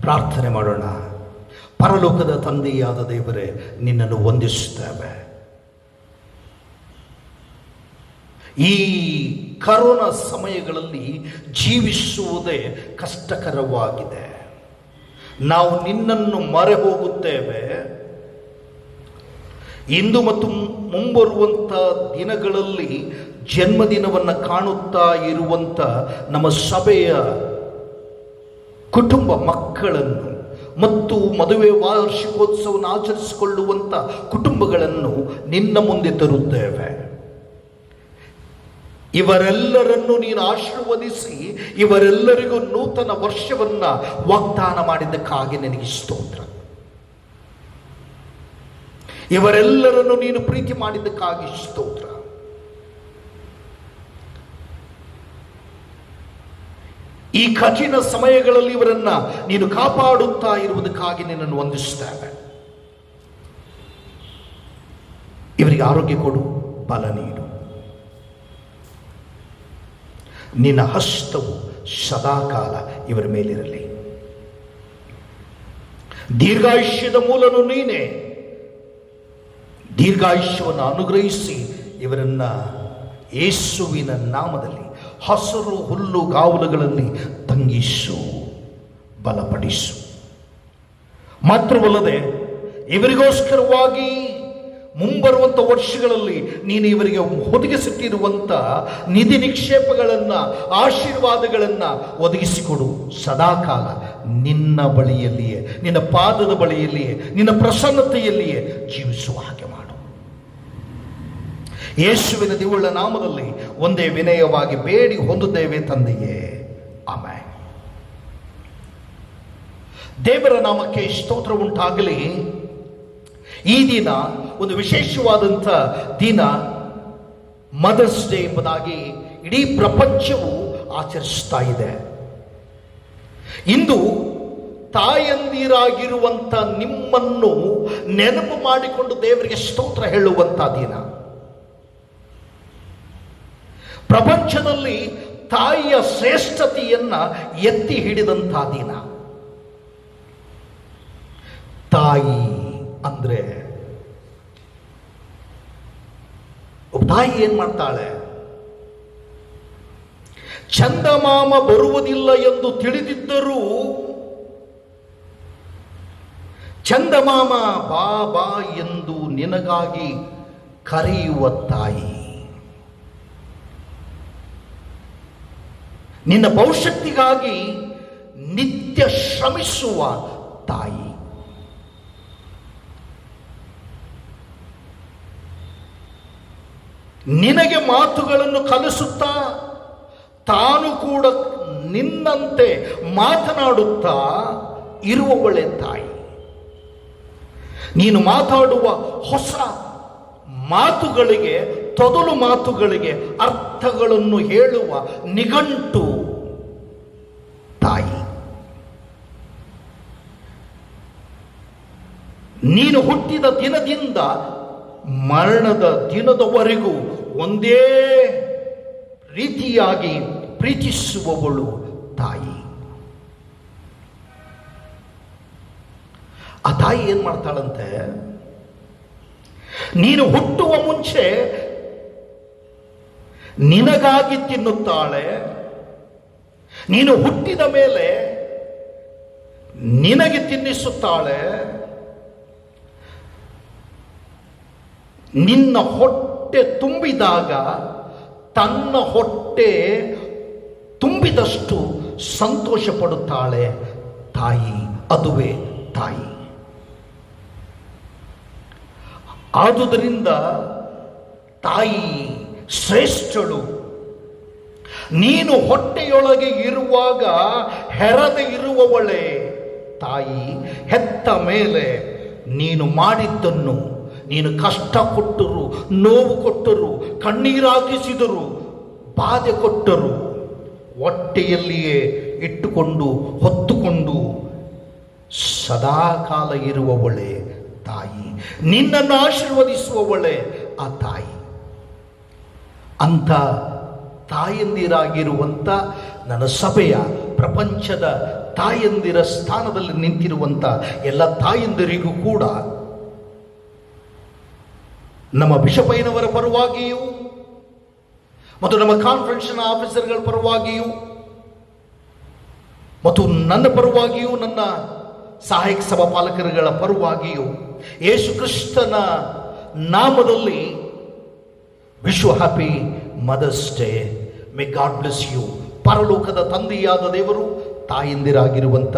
Speaker 1: ಪ್ರಾರ್ಥನೆ ಮಾಡೋಣ. ಪರಲೋಕದ ತಂದೆಯಾದ ದೇವರೇ, ನಿನ್ನನ್ನು ವಂದಿಸುತ್ತೇವೆ. ಈ ಕರೋನಾ ಸಮಯಗಳಲ್ಲಿ ಜೀವಿಸುವುದೇ ಕಷ್ಟಕರವಾಗಿದೆ. ನಾವು ನಿನ್ನನ್ನು ಮರೆ ಹೋಗುತ್ತೇವೆ. ಇಂದು ಮತ್ತು ಮುಂಬರುವಂಥ ದಿನಗಳಲ್ಲಿ ಜನ್ಮದಿನವನ್ನು ಕಾಣುತ್ತಾ ಇರುವಂಥ ನಮ್ಮ ಸಭೆಯ ಕುಟುಂಬ ಮಕ್ಕಳನ್ನು ಮತ್ತು ಮದುವೆ ವಾರ್ಷಿಕೋತ್ಸವವನ್ನು ಆಚರಿಸಿಕೊಳ್ಳುವಂಥ ಕುಟುಂಬಗಳನ್ನು ನಿನ್ನ ಮುಂದೆ ತರುತ್ತೇವೆ. ಇವರೆಲ್ಲರನ್ನು ನೀನು ಆಶೀರ್ವದಿಸಿ ಇವರೆಲ್ಲರಿಗೂ ನೂತನ ವರ್ಷವನ್ನು ವಾಗ್ದಾನ ಮಾಡಿದ್ದಕ್ಕಾಗಿ ನಿನಗೆ ಸ್ತೋತ್ರ. ಇವರೆಲ್ಲರನ್ನು ನೀನು ಪ್ರೀತಿ ಮಾಡಿದ್ದಕ್ಕಾಗಿ ಸ್ತೋತ್ರ. ಈ ಕಠಿಣ ಸಮಯಗಳಲ್ಲಿ ಇವರನ್ನ ನೀನು ಕಾಪಾಡುತ್ತಾ ಇರುವುದಕ್ಕಾಗಿ ನಿನ್ನನ್ನು ವಂದಿಸುತ್ತೇವೆ. ಇವರಿಗೆ ಆರೋಗ್ಯ ಕೊಡು, ಬಲ ನೀಡು. ನಿನ್ನ ಹಸ್ತವು ಸದಾಕಾಲ ಇವರ ಮೇಲಿರಲಿ. ದೀರ್ಘಾಯುಷ್ಯದ ಮೂಲನು ನೀನೇ. ದೀರ್ಘಾಯುಷ್ಯವನ್ನು ಅನುಗ್ರಹಿಸಿ ಇವರನ್ನ ಯೇಸುವಿನ ನಾಮದಲ್ಲಿ ಹಸಿರು ಹುಲ್ಲುಗಾವಲುಗಳಲ್ಲಿ ತಂಗಿಸು, ಬಲಪಡಿಸು. ಮಾತ್ರವಲ್ಲದೆ ಇವರಿಗೋಸ್ಕರವಾಗಿ ಮುಂಬರುವಂಥ ವರ್ಷಗಳಲ್ಲಿ ನೀನು ಇವರಿಗೆ ಒದಗಿಸಿಟ್ಟಿರುವಂಥ ನಿಧಿ ನಿಕ್ಷೇಪಗಳನ್ನು, ಆಶೀರ್ವಾದಗಳನ್ನು ಒದಗಿಸಿಕೊಡು. ಸದಾಕಾಲ ನಿನ್ನ ಬಳಿಯಲ್ಲಿಯೇ, ನಿನ್ನ ಪಾದದ ಬಳಿಯಲ್ಲಿಯೇ, ನಿನ್ನ ಪ್ರಸನ್ನತೆಯಲ್ಲಿಯೇ ಜೀವಿಸುವ ಹಾಗೆ ಮಾಡು. ಯೇಸುವಿನ ದಿವ್ಯ ನಾಮದಲ್ಲಿ ಒಂದೇ ವಿನಯವಾಗಿ ಬೇಡಿ ಹೊಂದುತ್ತೇವೆ ತಂದೆಯೇ, ಆಮೆನ್. ದೇವರ ನಾಮಕ್ಕೆ ಸ್ತೋತ್ರ ಉಂಟಾಗಲಿ. ಈ ದಿನ ಒಂದು ವಿಶೇಷವಾದಂಥ ದಿನ, ಮದರ್ಸ್ ಡೇ ಎಂಬುದಾಗಿ ಇಡೀ ಪ್ರಪಂಚವು ಆಚರಿಸ್ತಾ ಇದೆ. ಇಂದು ತಾಯಂದಿರಾಗಿರುವಂಥ ನಿಮ್ಮನ್ನು ನೆನಪು ಮಾಡಿಕೊಂಡು ದೇವರಿಗೆ ಸ್ತೋತ್ರ ಹೇಳುವಂಥ ದಿನ. ಪ್ರಪಂಚದಲ್ಲಿ ತಾಯಿಯ ಶ್ರೇಷ್ಠತೆಯನ್ನ ಎತ್ತಿ ಹಿಡಿದಂಥ ದಿನ. ತಾಯಿ ಅಂದ್ರೆ ಒಬ್ಬ ತಾಯಿ ಏನ್ ಮಾಡ್ತಾಳೆ? ಚಂದಮಾಮ ಬರುವುದಿಲ್ಲ ಎಂದು ತಿಳಿದಿದ್ದರೂ ಚಂದಮಾಮ ಬಾ ಬಾ ಎಂದು ನಿನಗಾಗಿ ಕರೆಯುವ ತಾಯಿ, ನಿನ್ನ ಭವಿಷ್ಯಕ್ತಿಗಾಗಿ ನಿತ್ಯ ಶ್ರಮಿಸುವ ತಾಯಿ. ನಿನಗೆ ಮಾತುಗಳನ್ನು ಕಲಿಸುತ್ತಾ ತಾನು ಕೂಡ ನಿನ್ನಂತೆ ಮಾತನಾಡುತ್ತಾ ಇರುವವಳೆ ತಾಯಿ. ನೀನು ಮಾತಾಡುವ ಹೊಸ ಮಾತುಗಳಿಗೆ, ತೊದಲು ಮಾತುಗಳಿಗೆ ಅರ್ಥಗಳನ್ನು ಹೇಳುವ ನಿಘಂಟು ತಾಯಿ. ನೀನು ಹುಟ್ಟಿದ ದಿನದಿಂದ ಮರಣದ ದಿನದವರೆಗೂ ಒಂದೇ ರೀತಿಯಾಗಿ ಪ್ರೀತಿಸುವವಳು ತಾಯಿ. ಆ ತಾಯಿ ಏನ್ ಮಾಡ್ತಾಳಂತೆ? ನೀನು ಹುಟ್ಟುವ ಮುಂಚೆ ನಿನಗಾಗಿ ತಿನ್ನುತ್ತಾಳೆ, ನೀನು ಹುಟ್ಟಿದ ಮೇಲೆ ನಿನಗೆ ತಿನ್ನಿಸುತ್ತಾಳೆ, ನಿನ್ನ ಹೊಟ್ಟೆ ತುಂಬಿದಾಗ ತನ್ನ ಹೊಟ್ಟೆ ತುಂಬಿದಷ್ಟು ಸಂತೋಷ ಪಡುತ್ತಾಳೆ ತಾಯಿ. ಅದುವೇ ತಾಯಿ. ಆದುದರಿಂದ ತಾಯಿ ಶ್ರೇಷ್ಠಳು. ನೀನು ಹೊಟ್ಟೆಯೊಳಗೆ ಇರುವಾಗ ಹೆರದೆ ಇರುವವಳೆ ತಾಯಿ. ಹೆತ್ತ ಮೇಲೆ ನೀನು ಮಾಡಿದ್ದನ್ನು, ನೀನು ಕಷ್ಟ ಕೊಟ್ಟರು, ನೋವು ಕೊಟ್ಟರು, ಕಣ್ಣೀರಾಗಿಸಿದರು, ಬಾಧೆ ಕೊಟ್ಟರು, ಹೊಟ್ಟೆಯಲ್ಲಿಯೇ ಇಟ್ಟುಕೊಂಡು ಹೊತ್ತುಕೊಂಡು ಸದಾಕಾಲ ಇರುವವಳೆ ತಾಯಿ. ನಿನ್ನನ್ನು ಆಶೀರ್ವದಿಸುವವಳೆ ಆ ತಾಯಿ. ಅಂತ ತಾಯಂದಿರಾಗಿರುವಂಥ ನನ್ನ ಸಭೆಯ, ಪ್ರಪಂಚದ ತಾಯಂದಿರ ಸ್ಥಾನದಲ್ಲಿ ನಿಂತಿರುವಂಥ ಎಲ್ಲ ತಾಯಂದಿರಿಗೂ ಕೂಡ ನಮ್ಮ ಬಿಷಪಯ್ಯನವರ ಪರವಾಗಿಯೂ ಮತ್ತು ನಮ್ಮ ಕಾನ್ಫರೆನ್ಸ್ನ ಆಫೀಸರ್ಗಳ ಪರವಾಗಿಯೂ ಮತ್ತು ನನ್ನ ಪರವಾಗಿಯೂ, ನನ್ನ ಸಹಾಯಕ ಸಭಾಪಾಲಕರುಗಳ ಪರವಾಗಿಯೂ ಯೇಸು ಕ್ರಿಸ್ತನ ನಾಮದಲ್ಲಿ wish you happy mother's day. May God bless you. ಪರಲೋಕದ ತಂದೆಯಾದ ದೇವರು ತಾಯಂದಿರಾಗಿರುವಂಥ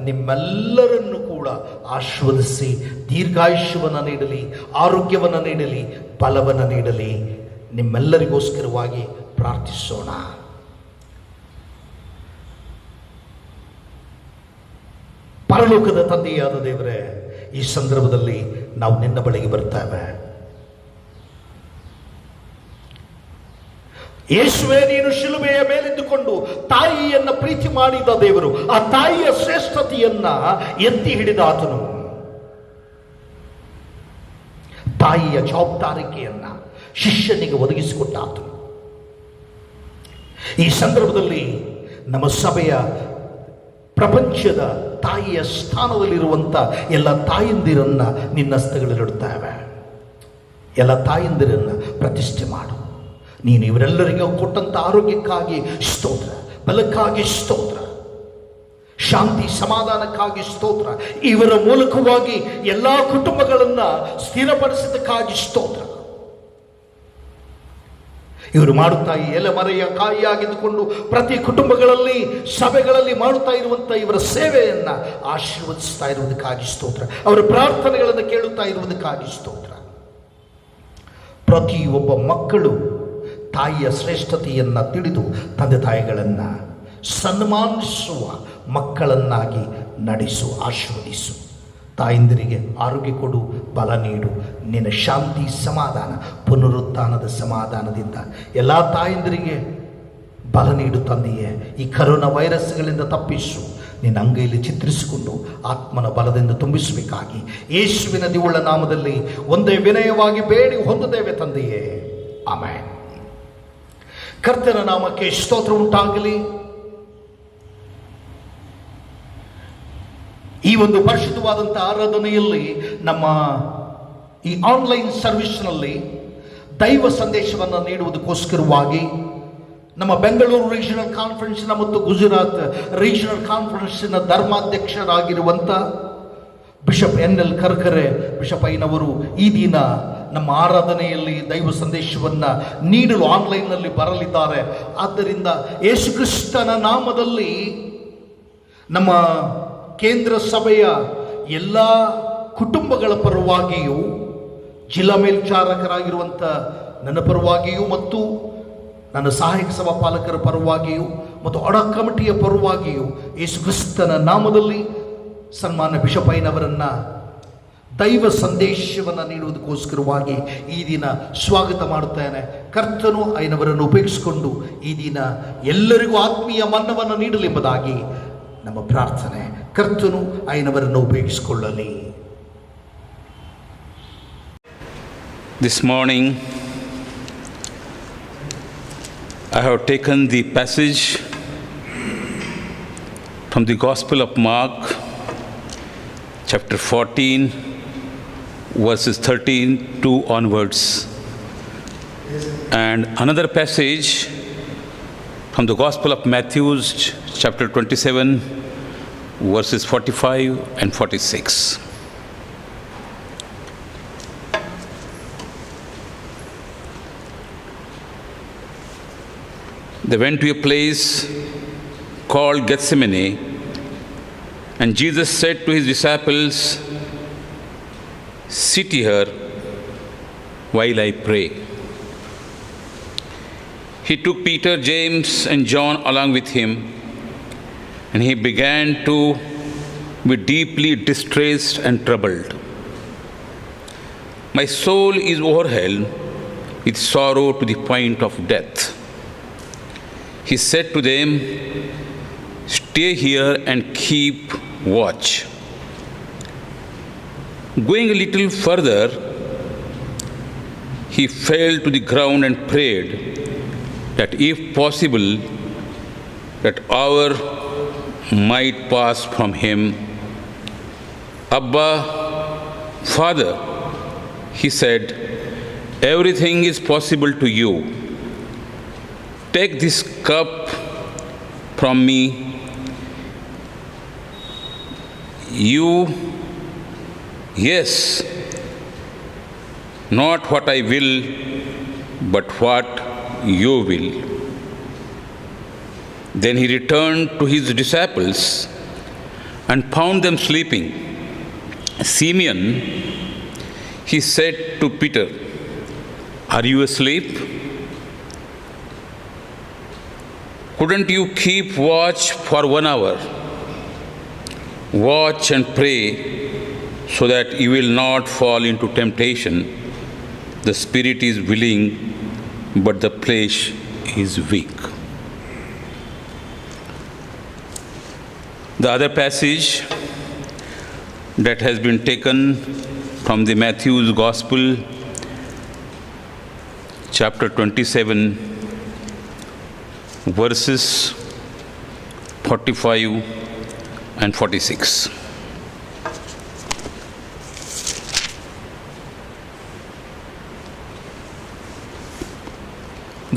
Speaker 1: ನಿಮ್ಮೆಲ್ಲರನ್ನು ಕೂಡ ಆಶೀರ್ವದಿಸಿ ದೀರ್ಘಾಯುಷ್ಯವನ್ನು ನೀಡಲಿ, ಆರೋಗ್ಯವನ್ನು ನೀಡಲಿ, ಬಲವನ್ನು ನೀಡಲಿ. ನಿಮ್ಮೆಲ್ಲರಿಗೋಸ್ಕರವಾಗಿ ಪ್ರಾರ್ಥಿಸೋಣ. ಪರಲೋಕದ ತಂದೆಯಾದ ದೇವರೇ, ಈ ಸಂದರ್ಭದಲ್ಲಿ ನಾವು ನಿನ್ನ ಬಳಿಗೆ ಬರ್ತೇವೆ. ಯೇಸುವೇ, ನೀನು ಶಿಲುಬೆಯ ಮೇಲಿದ್ದುಕೊಂಡು ತಾಯಿಯನ್ನ ಪ್ರೀತಿ ಮಾಡಿದ ದೇವರು, ಆ ತಾಯಿಯ ಶ್ರೇಷ್ಠತೆಯನ್ನ ಎತ್ತಿ ಹಿಡಿದ ಆತನು, ತಾಯಿಯ ಜವಾಬ್ದಾರಿಕೆಯನ್ನ ಶಿಷ್ಯನಿಗೆ ಒದಗಿಸಿಕೊಟ್ಟ ಆತನು. ಈ ಸಂದರ್ಭದಲ್ಲಿ ನಮ್ಮ ಸಭೆಯ, ಪ್ರಪಂಚದ ತಾಯಿಯ ಸ್ಥಾನದಲ್ಲಿರುವಂಥ ಎಲ್ಲ ತಾಯಂದಿರನ್ನ ನಿನ್ನ ಹಸ್ತಗಳಲ್ಲಿಡುತ್ತೇವೆ. ಎಲ್ಲ ತಾಯಂದಿರನ್ನ ಪ್ರತಿಷ್ಠೆ ಮಾಡು. ನೀನು ಇವರೆಲ್ಲರಿಗೂ ಕೊಟ್ಟಂಥ ಆರೋಗ್ಯಕ್ಕಾಗಿ ಸ್ತೋತ್ರ, ಬಲಕ್ಕಾಗಿ ಸ್ತೋತ್ರ, ಶಾಂತಿ ಸಮಾಧಾನಕ್ಕಾಗಿ ಸ್ತೋತ್ರ. ಇವರ ಮೂಲಕವಾಗಿ ಎಲ್ಲ ಕುಟುಂಬಗಳನ್ನ ಸ್ಥಿರಪಡಿಸಿದ್ದಕ್ಕಾಗಿ ಸ್ತೋತ್ರ. ಇವರು ಮಾಡುತ್ತಾ ಈ ಎಲೆಮರೆಯ ಕಾಯಿಯಾಗಿದ್ದುಕೊಂಡು ಪ್ರತಿ ಕುಟುಂಬಗಳಲ್ಲಿ, ಸಭೆಗಳಲ್ಲಿ ಮಾಡುತ್ತಾ ಇರುವಂಥ ಇವರ ಸೇವೆಯನ್ನ ಆಶೀರ್ವದಿಸ್ತಾ ಇರುವುದಕ್ಕಾಗಿ ಸ್ತೋತ್ರ. ಅವರ ಪ್ರಾರ್ಥನೆಗಳನ್ನು ಕೇಳುತ್ತಾ ಇರುವುದಕ್ಕಾಗಿ ಸ್ತೋತ್ರ. ಪ್ರತಿಯೊಬ್ಬ ಮಕ್ಕಳು ತಾಯಿಯ ಶ್ರೇಷ್ಠತೆಯನ್ನ ತಿಳಿದು ತಂದೆ ತಾಯಿಗಳನ್ನು ಸನ್ಮಾನಿಸುವ ಮಕ್ಕಳನ್ನಾಗಿ ನಡೆಸು, ಆಶೀರ್ವದಿಸು. ತಾಯಂದಿರಿಗೆ ಆರೋಗ್ಯ ಕೊಡು, ಬಲ ನೀಡು. ನಿನ್ನ ಶಾಂತಿ ಸಮಾಧಾನ ಪುನರುತ್ಥಾನದ ಸಮಾಧಾನದಿಂದ ಎಲ್ಲ ತಾಯಂದಿರಿಗೆ ಬಲ ನೀಡು ತಂದೆಯೇ. ಈ ಕರೋನಾ ವೈರಸ್ಗಳಿಂದ ತಪ್ಪಿಸು. ನಿನ್ನ ಅಂಗೈಯಲ್ಲಿ ಚಿತ್ರಿಸಿಕೊಂಡು ಆತ್ಮನ ಬಲದಿಂದ ತುಂಬಿಸಬೇಕಾಗಿ ಯೇಸುವಿನ ದಿವ್ಯ ನಾಮದಲ್ಲಿ ಒಂದೇ ವಿನಯವಾಗಿ ಬೇಡಿ ಹೊಂದುತ್ತೇವೆ ತಂದೆಯೇ. ಆಮೆನ್. ಕರ್ತನ ನಾಮಕ್ಕೆ ಸ್ತೋತ್ರ ಉಂಟಾಗಲಿ. ಈ ಒಂದು ಪರಿಶುದ್ಧವಾದಂಥ ಆರಾಧನೆಯಲ್ಲಿ ನಮ್ಮ ಈ ಆನ್ಲೈನ್ ಸರ್ವಿಸ್ನಲ್ಲಿ ದೈವ ಸಂದೇಶವನ್ನು ನೀಡುವುದಕ್ಕೋಸ್ಕರವಾಗಿ ನಮ್ಮ ಬೆಂಗಳೂರು ರೀಜನಲ್ ಕಾನ್ಫರೆನ್ಸ್ನ ಮತ್ತು ಗುಜರಾತ್ ರೀಜನಲ್ ಕಾನ್ಫರೆನ್ಸಿನ ಧರ್ಮಾಧ್ಯಕ್ಷರಾಗಿರುವಂಥ ಬಿಷಪ್ NL ಕರ್ಕರೆ ಬಿಷಪ್ ಐನವರು ಈ ದಿನ ನಮ್ಮ ಆರಾಧನೆಯಲ್ಲಿ ದೈವ ಸಂದೇಶವನ್ನು ನೀಡಲು ಆನ್ಲೈನ್ನಲ್ಲಿ ಬರಲಿದ್ದಾರೆ. ಆದ್ದರಿಂದ ಯೇಸು ಕ್ರಿಸ್ತನ ನಾಮದಲ್ಲಿ ನಮ್ಮ ಕೇಂದ್ರ ಸಭೆಯ ಎಲ್ಲ ಕುಟುಂಬಗಳ ಪರವಾಗಿಯೂ, ಜಿಲ್ಲಾ ಮೇಲ್ವಿಚಾರಕರಾಗಿರುವಂಥ ನನ್ನ ಪರವಾಗಿಯೂ ಮತ್ತು ನನ್ನ ಸಹಾಯಕ ಸಭಾಪಾಲಕರ ಪರವಾಗಿಯೂ ಮತ್ತು ಅಡ ಕಮಿಟಿಯ ಪರವಾಗಿಯೂ ಯೇಸು ಕ್ರಿಸ್ತನ ನಾಮದಲ್ಲಿ ಸನ್ಮಾನ್ಯ ಬಿಷಪ್ ಐನವರನ್ನು ದೈವ ಸಂದೇಶವನ್ನು ನೀಡುವುದಕ್ಕೋಸ್ಕರವಾಗಿ ಈ ದಿನ ಸ್ವಾಗತ ಮಾಡುತ್ತೇನೆ. ಕರ್ತನು ಐನವರನ್ನು ಉಪಯೋಗಿಸಿಕೊಂಡು ಈ ದಿನ ಎಲ್ಲರಿಗೂ ಆತ್ಮೀಯ ಮನ್ನವನ್ನು ನೀಡಲೆಂಬುದಾಗಿ ನಮ್ಮ ಪ್ರಾರ್ಥನೆ. ಕರ್ತನು ಐನವರನ್ನು ಉಪಯೋಗಿಸಿಕೊಳ್ಳಲಿ.
Speaker 3: This morning I have taken the passage from the Gospel of Mark, chapter 14, verses 13 onwards, and another passage from the Gospel of Matthew, chapter 27, verses 45 and 46. They went to a place called Gethsemane, and Jesus said to his disciples, "Sit here while I pray." He took Peter, James, and John along with him, and he began to be deeply distressed and troubled. "My soul is overwhelmed with sorrow to the point of death." He said to them, "Stay here and keep watch." Going a little further, he fell to the ground and prayed that if possible, that hour might pass from him. "Abba, Father," he said, "everything is possible to you. Take this cup from me. Yes, not what I will, but what you will." Then he returned to his disciples and found them sleeping. "Simeon," he said to Peter, "are you asleep? Couldn't you keep watch for 1 hour? Watch and pray so that you will not fall into temptation. The spirit is willing, but the flesh is weak." The other passage that has been taken from the Matthew's Gospel, chapter 27, verses 45 and 46.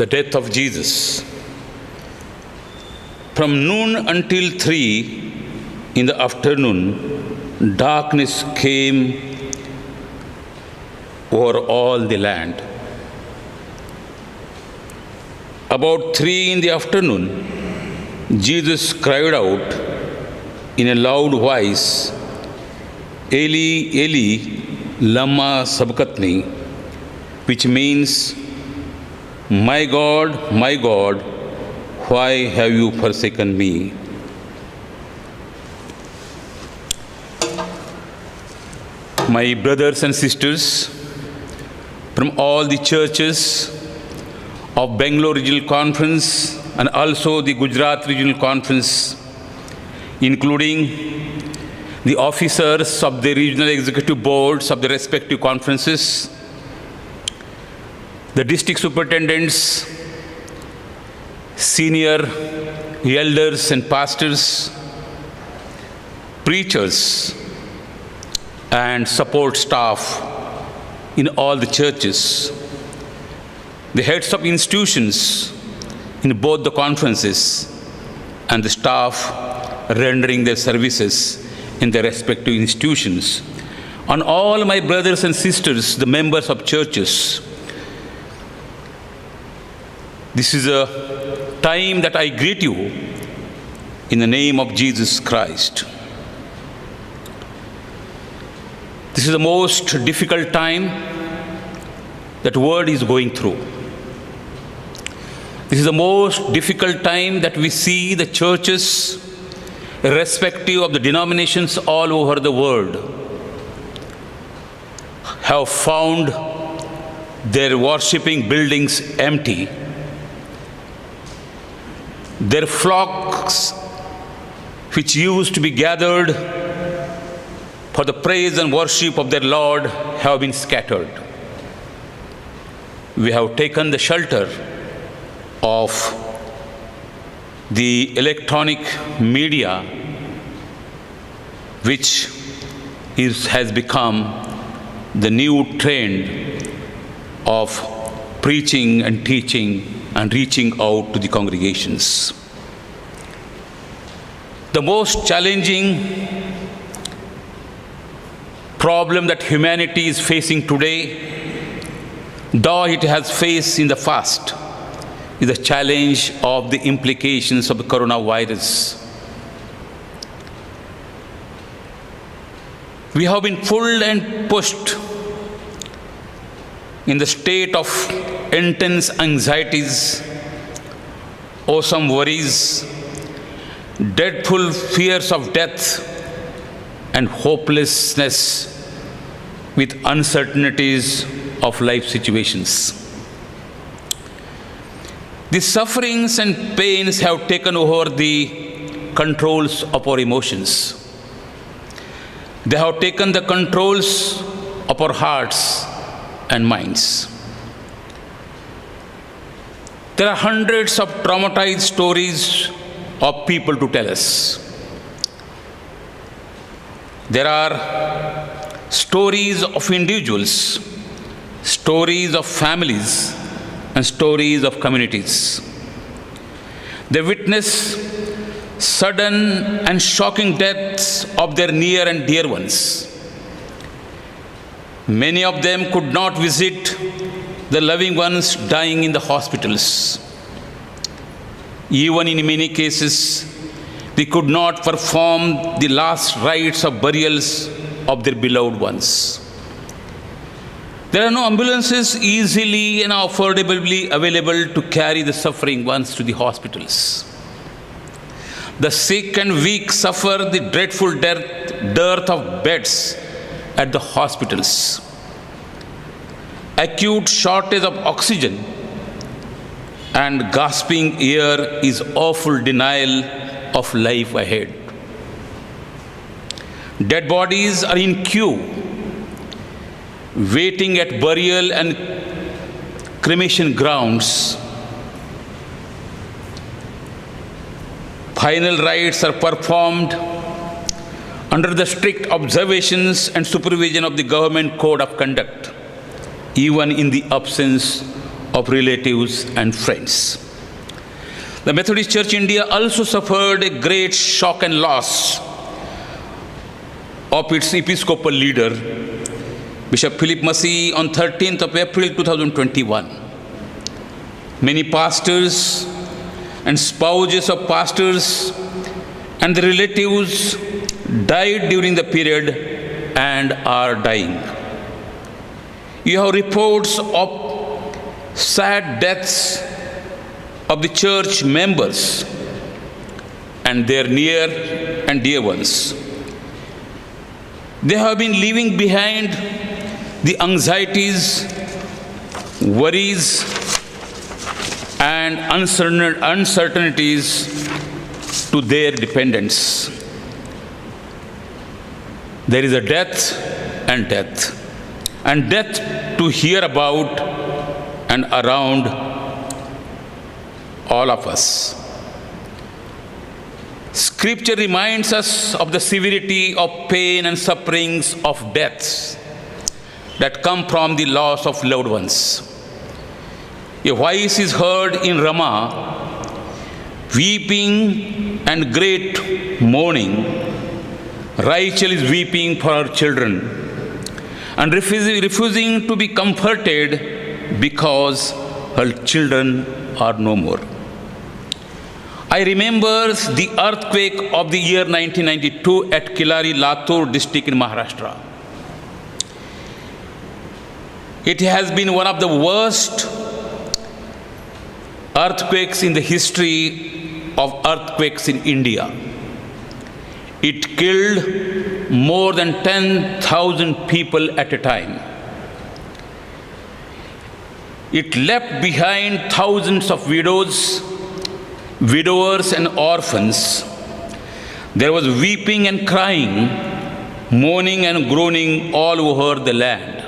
Speaker 3: The death of Jesus. From noon until 3 in the afternoon, darkness came over all the land. About 3 in the afternoon, Jesus cried out in a loud voice, "Eli, Eli, lama sabachthani," which means, my God, why have you forsaken me?" my brothers and sisters from all the churches of Bangalore Regional Conference and also the Gujarat Regional Conference, including the officers of the regional executive boards of the respective conferences, the district superintendents, senior elders and pastors, preachers, and support staff in all the churches, the heads of institutions in both the conferences, and the staff rendering their services in their respective institutions. On all my brothers and sisters, the members of churches, this is a time that I greet you in the name of Jesus Christ. This is the most difficult time that the world is going through. This is the most difficult time that we see the churches, irrespective of the denominations all over the world, have found their worshipping buildings empty. Their flocks, which used to be gathered for the praise and worship of their Lord, have been scattered. We have taken the shelter of the electronic media, which has become the new trend of preaching and teaching and reaching out to the congregations. The most challenging problem that humanity is facing today, though it has faced in the past, is the challenge of the implications of the coronavirus. We have been pulled and pushed in the state of intense anxieties, awesome worries, dreadful fears of death, and hopelessness with uncertainties of life situations. The sufferings and pains have taken over the controls of our emotions. They have taken the controls of our hearts and minds. There are hundreds of traumatized stories of people to tell us. There are stories of individuals, stories of families, and stories of communities. They witness sudden and shocking deaths of their near and dear ones. Many of them could not visit the loving ones dying in the hospitals. Even in many cases, they could not perform the last rites of burials of their beloved ones. There are no ambulances easily and affordably available to carry the suffering ones to the hospitals. The sick and weak suffer the dreadful dearth of beds at the hospitals. Acute shortage of oxygen and gasping air is awful denial of life ahead. Dead bodies are in queue, waiting at burial and cremation grounds. Final rites are performed under the strict observations and supervision of the government code of conduct, even in the absence of relatives and friends. The Methodist Church India also suffered a great shock and loss of its Episcopal leader, Bishop Philip Massey, on 13th of April 2021. Many pastors and spouses of pastors and the relatives died during the period and are dying. You have reports of sad deaths of the church members and their near and dear ones. They have been leaving behind the anxieties, worries, and uncertainties to their dependents. There is a death, and death to hear about and around all of us. Scripture reminds us of the severity of pain and sufferings of deaths that come from the loss of loved ones. A voice is heard in Ramah, weeping and great mourning. Rachel is weeping for her children and refusing to be comforted because her children are no more. I remember the earthquake of the year 1992 at Kilari, Latur district in Maharashtra. It has been one of the worst earthquakes in the history of earthquakes in India. It killed more than 10,000 people at a time. It left behind thousands of widowers and orphans. There was weeping and crying, mourning and groaning all over the land.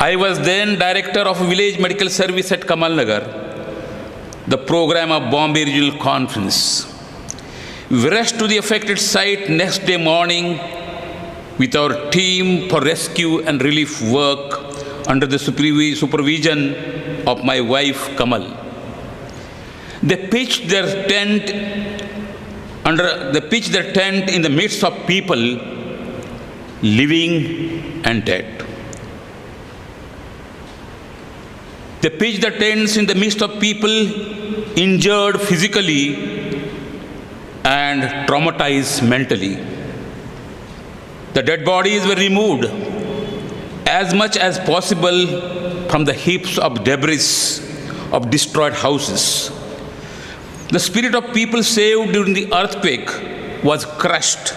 Speaker 3: I was then director of Village Medical Service at Kamal Nagar, the program of Bombay Regional Conference. We rushed to the affected site next day morning with our team for rescue and relief work under the supervision of my wife Kamal. They pitched their tent in the midst of people living and dead. They pitched the tents in the midst of people injured physically and traumatized mentally. The dead bodies were removed as much as possible from the heaps of debris of destroyed houses. The spirit of people saved during the earthquake was crushed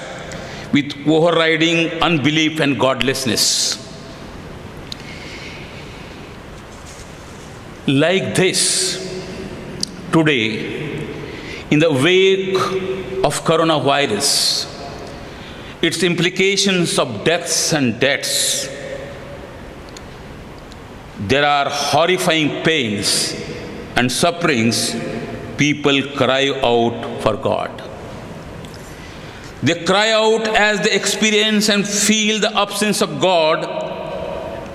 Speaker 3: with overriding unbelief and godlessness. Like this, today, in the wake of coronavirus, its implications of deaths and debts, there are horrifying pains and sufferings. People cry out for God. They cry out as they experience and feel the absence of God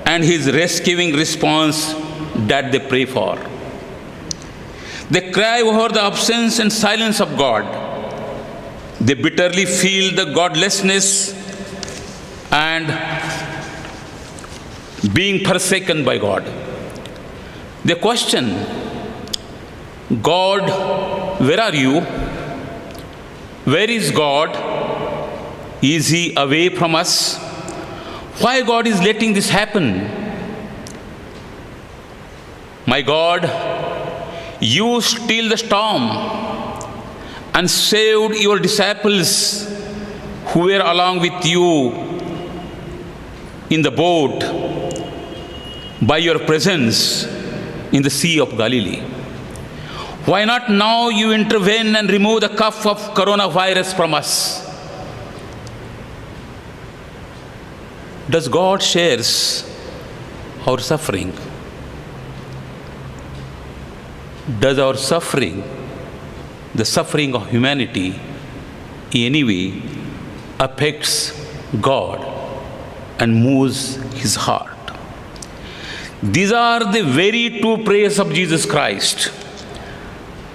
Speaker 3: and His rescuing response that they pray for. They cry over the absence and silence of God. They bitterly feel the godlessness and being forsaken by God. They question, God, where are you? Where is God? Is He away from us? Why God is letting this happen? My God, you stilled the storm and saved your disciples who were along with you in the boat by your presence in the Sea of Galilee. Why not now you intervene and remove the cup of coronavirus from us? Does God share our suffering? Does our suffering, the suffering of humanity, in any way affects God and moves His heart? These are the very two prayers of Jesus Christ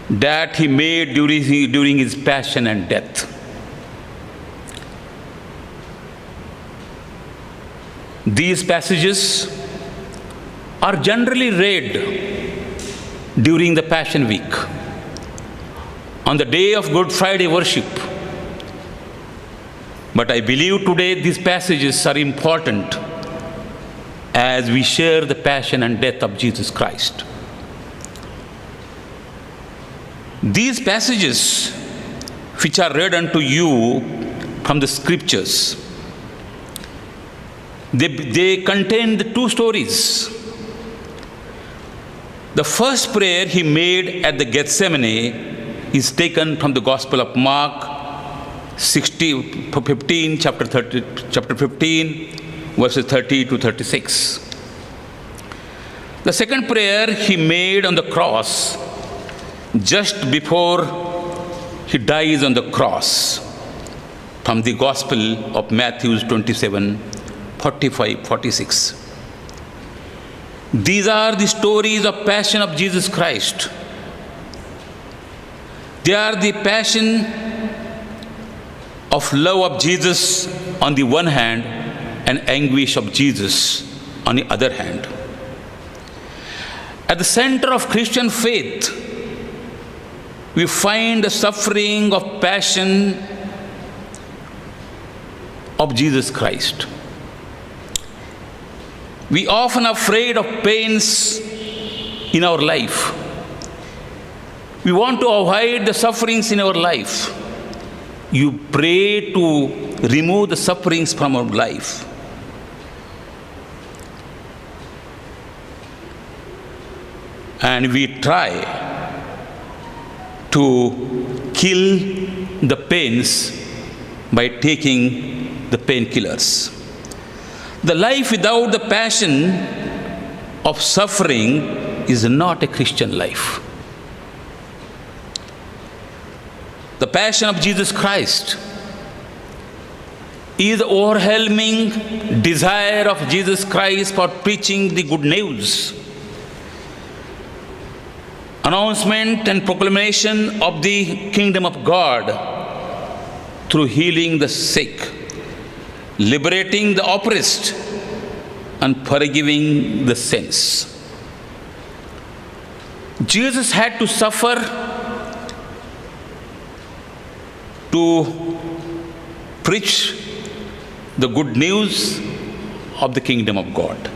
Speaker 3: that He made during His passion and death. These passages are generally read during the Passion Week, on the day of Good Friday worship. But I believe today these passages are important as we share the passion and death of Jesus Christ. These passages which are read unto you from the scriptures They contain the two stories. The first prayer he made at the Gethsemane is taken from the Gospel of Mark 15, chapter 15, verses 30 to 36. The second prayer he made on the cross just before he dies on the cross, from the Gospel of Matthew 27, 45, 46. These are the stories of passion of Jesus Christ. They are the passion of love of Jesus on the one hand and anguish of Jesus on the other hand. At the center of Christian faith, we find the suffering of passion of Jesus Christ. We often are afraid of pains in our life. We want to avoid the sufferings in our life. You pray to remove the sufferings from our life. And we try to kill the pains by taking the painkillers. The life without the passion of suffering is not a Christian life. The passion of Jesus Christ is the overwhelming desire of Jesus Christ for preaching the good news, announcement and proclamation of the kingdom of God through healing the sick, liberating the oppressed, and forgiving the sins. Jesus had to suffer to preach the good news of the kingdom of God.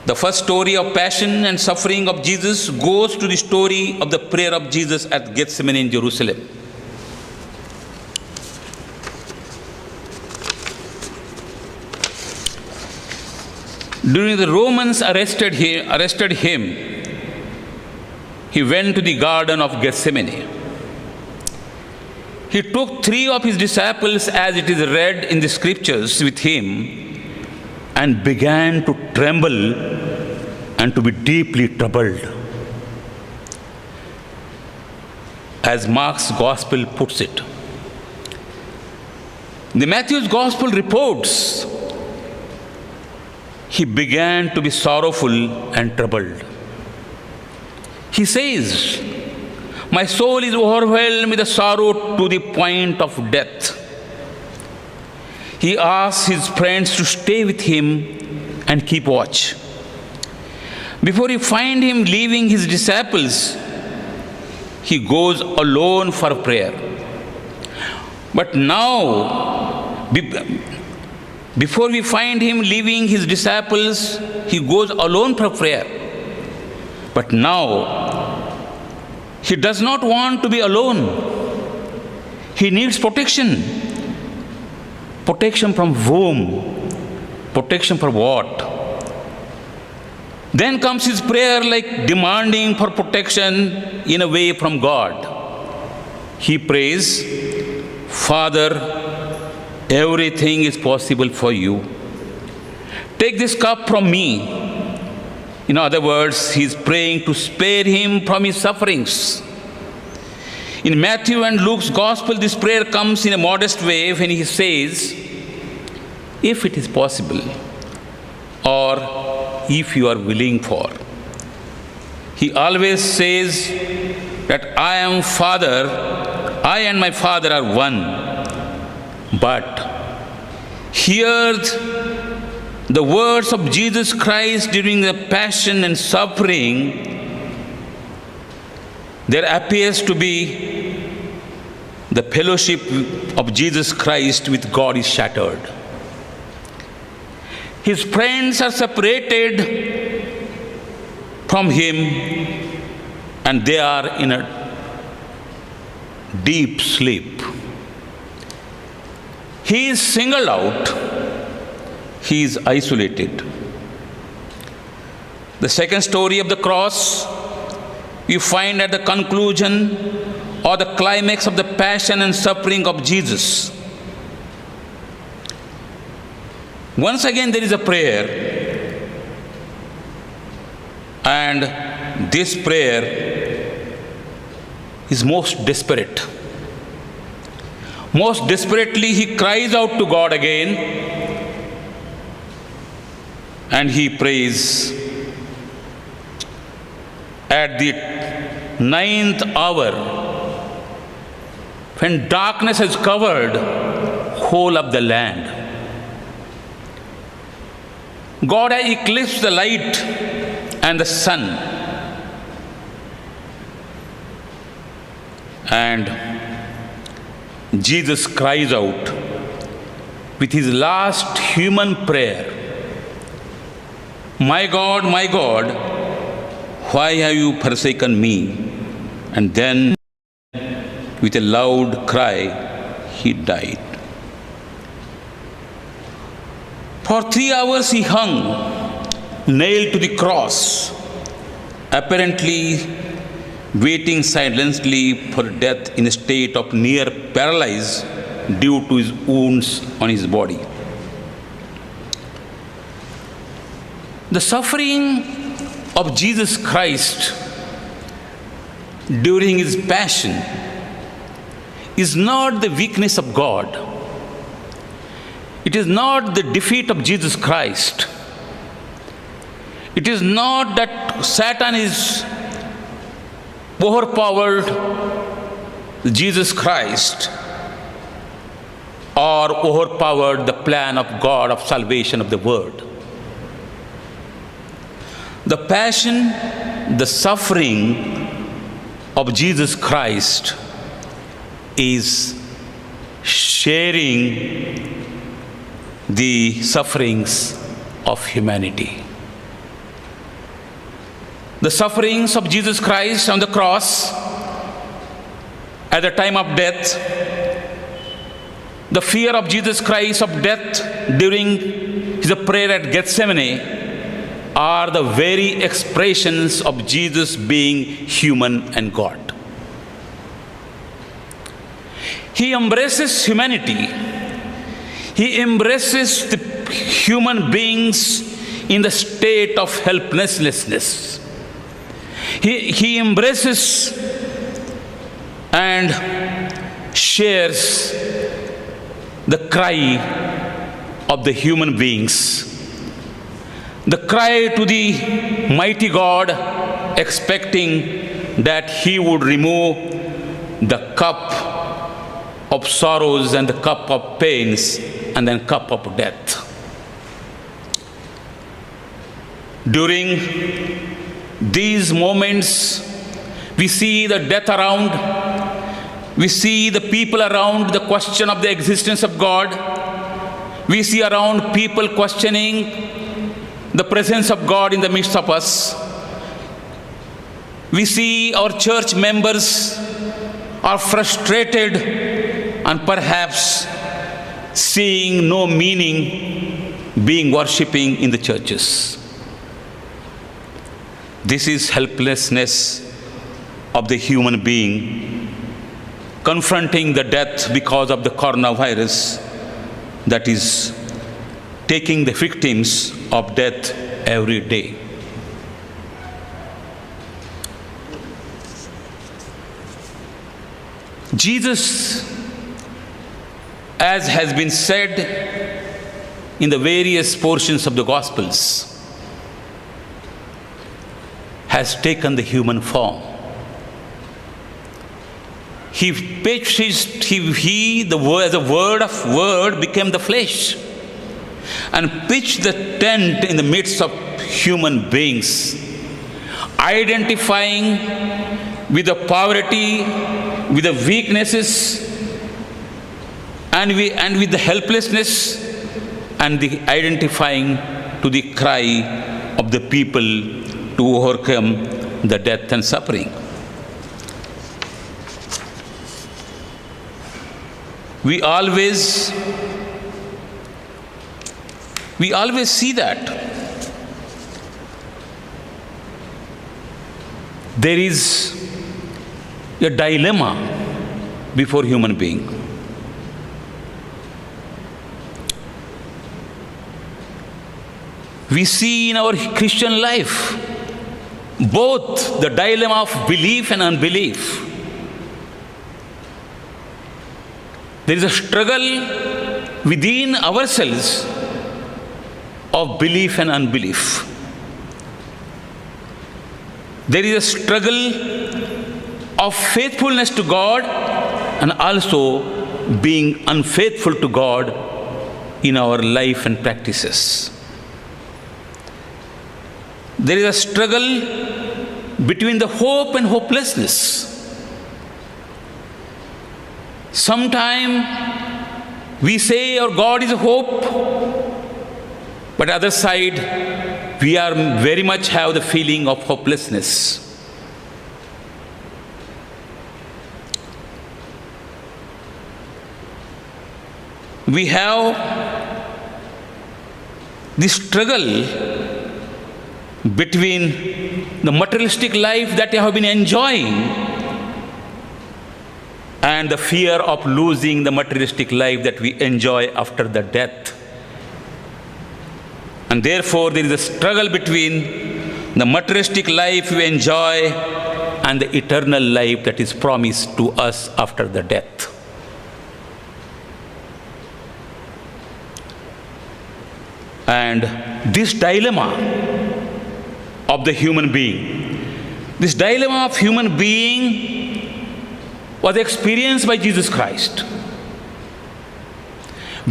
Speaker 3: The first story of passion and suffering of Jesus goes to the story of the prayer of Jesus at Gethsemane in Jerusalem. During the Romans arrested him, he went to the Garden of Gethsemane. He took 3 of his disciples, as it is read in the scriptures, with him and began to tremble and to be deeply troubled. As Mark's gospel puts it. The Matthew's gospel reports he began to be sorrowful and troubled. He says, "My soul is overwhelmed with the sorrow to the point of death." He asks his friends to stay with him and keep watch. Before you find him leaving his disciples, he goes alone for prayer. But now, before we find him leaving his disciples, he goes alone for prayer. But now, he does not want to be alone. He needs protection. Protection from whom? Protection for what? Then comes his prayer, like demanding for protection in a way from God. He prays, "Father, everything is possible for you. Take this cup from me." In other words, he is praying to spare him from his sufferings. In Matthew and Luke's gospel, this prayer comes in a modest way when he says, "If it is possible," or "if you are willing for." He always says that I and my Father are one. But hear the words of Jesus Christ during the passion and suffering. There appears to be the fellowship of Jesus Christ with God is shattered. His friends are separated from him, and they are in a deep sleep. He is singled out he is isolated. The second story of the cross you find at the conclusion or the climax of the passion and suffering of Jesus. Once again, there is a prayer, and this prayer is most desperate. Most desperately, he cries out to God again, and he prays. At the 9th hour, when darkness has covered whole of the land, God has eclipsed the light and the sun, and Jesus cries out with his last human prayer, my God, why have you forsaken me?" And then, with a loud cry, he died. For 3 hours he hung, nailed to the cross, apparently waiting silently for death in a state of near paralysis due to his wounds on his body. The suffering of Jesus Christ during his passion is not the weakness of God. It is not the defeat of Jesus Christ. It is not that Satan is overpowered Jesus Christ or overpowered the plan of God of salvation of the world. The passion, the suffering of Jesus Christ is sharing the sufferings of humanity. The sufferings of Jesus Christ on the cross at the time of death, the fear of Jesus Christ of death during his prayer at Gethsemane are the very expressions of Jesus being human and God. He embraces humanity. He embraces the human beings in the state of helplessness. He embraces and shares the cry of the human beings. The cry to the mighty God, expecting that he would remove the cup of sorrows and the cup of pains and then cup of death. During these moments, we see the death around, we see the people around the question of the existence of God, we see around people questioning the presence of God in the midst of us. We see our church members are frustrated and perhaps seeing no meaning being worshipping in the churches. This is helplessness of the human being confronting the death because of the coronavirus that is taking the victims of death every day. Jesus, as has been said in the various portions of the Gospels, has taken the human form. He pitched the word became the flesh and pitched the tent in the midst of human beings, identifying with the poverty, with the weaknesses, and with the helplessness, and the identifying to the cry of the people to overcome the death and suffering. We always We always see that. There is a dilemma before human being. We see in our Christian life both the dilemma of belief and unbelief. There is a struggle within ourselves of belief and unbelief. There is a struggle of faithfulness to God and also being unfaithful to God in our life and practices. There is a struggle between the hope and hopelessness. Sometimes we say our God is a hope, but other side we are very much have the feeling of hopelessness. We have this struggle between the materialistic life that you have been enjoying and the fear of losing the materialistic life that we enjoy after the death. And therefore, there is a struggle between the materialistic life we enjoy and the eternal life that is promised to us after the death. And this dilemma of the human being, this dilemma of human being was experienced by Jesus Christ.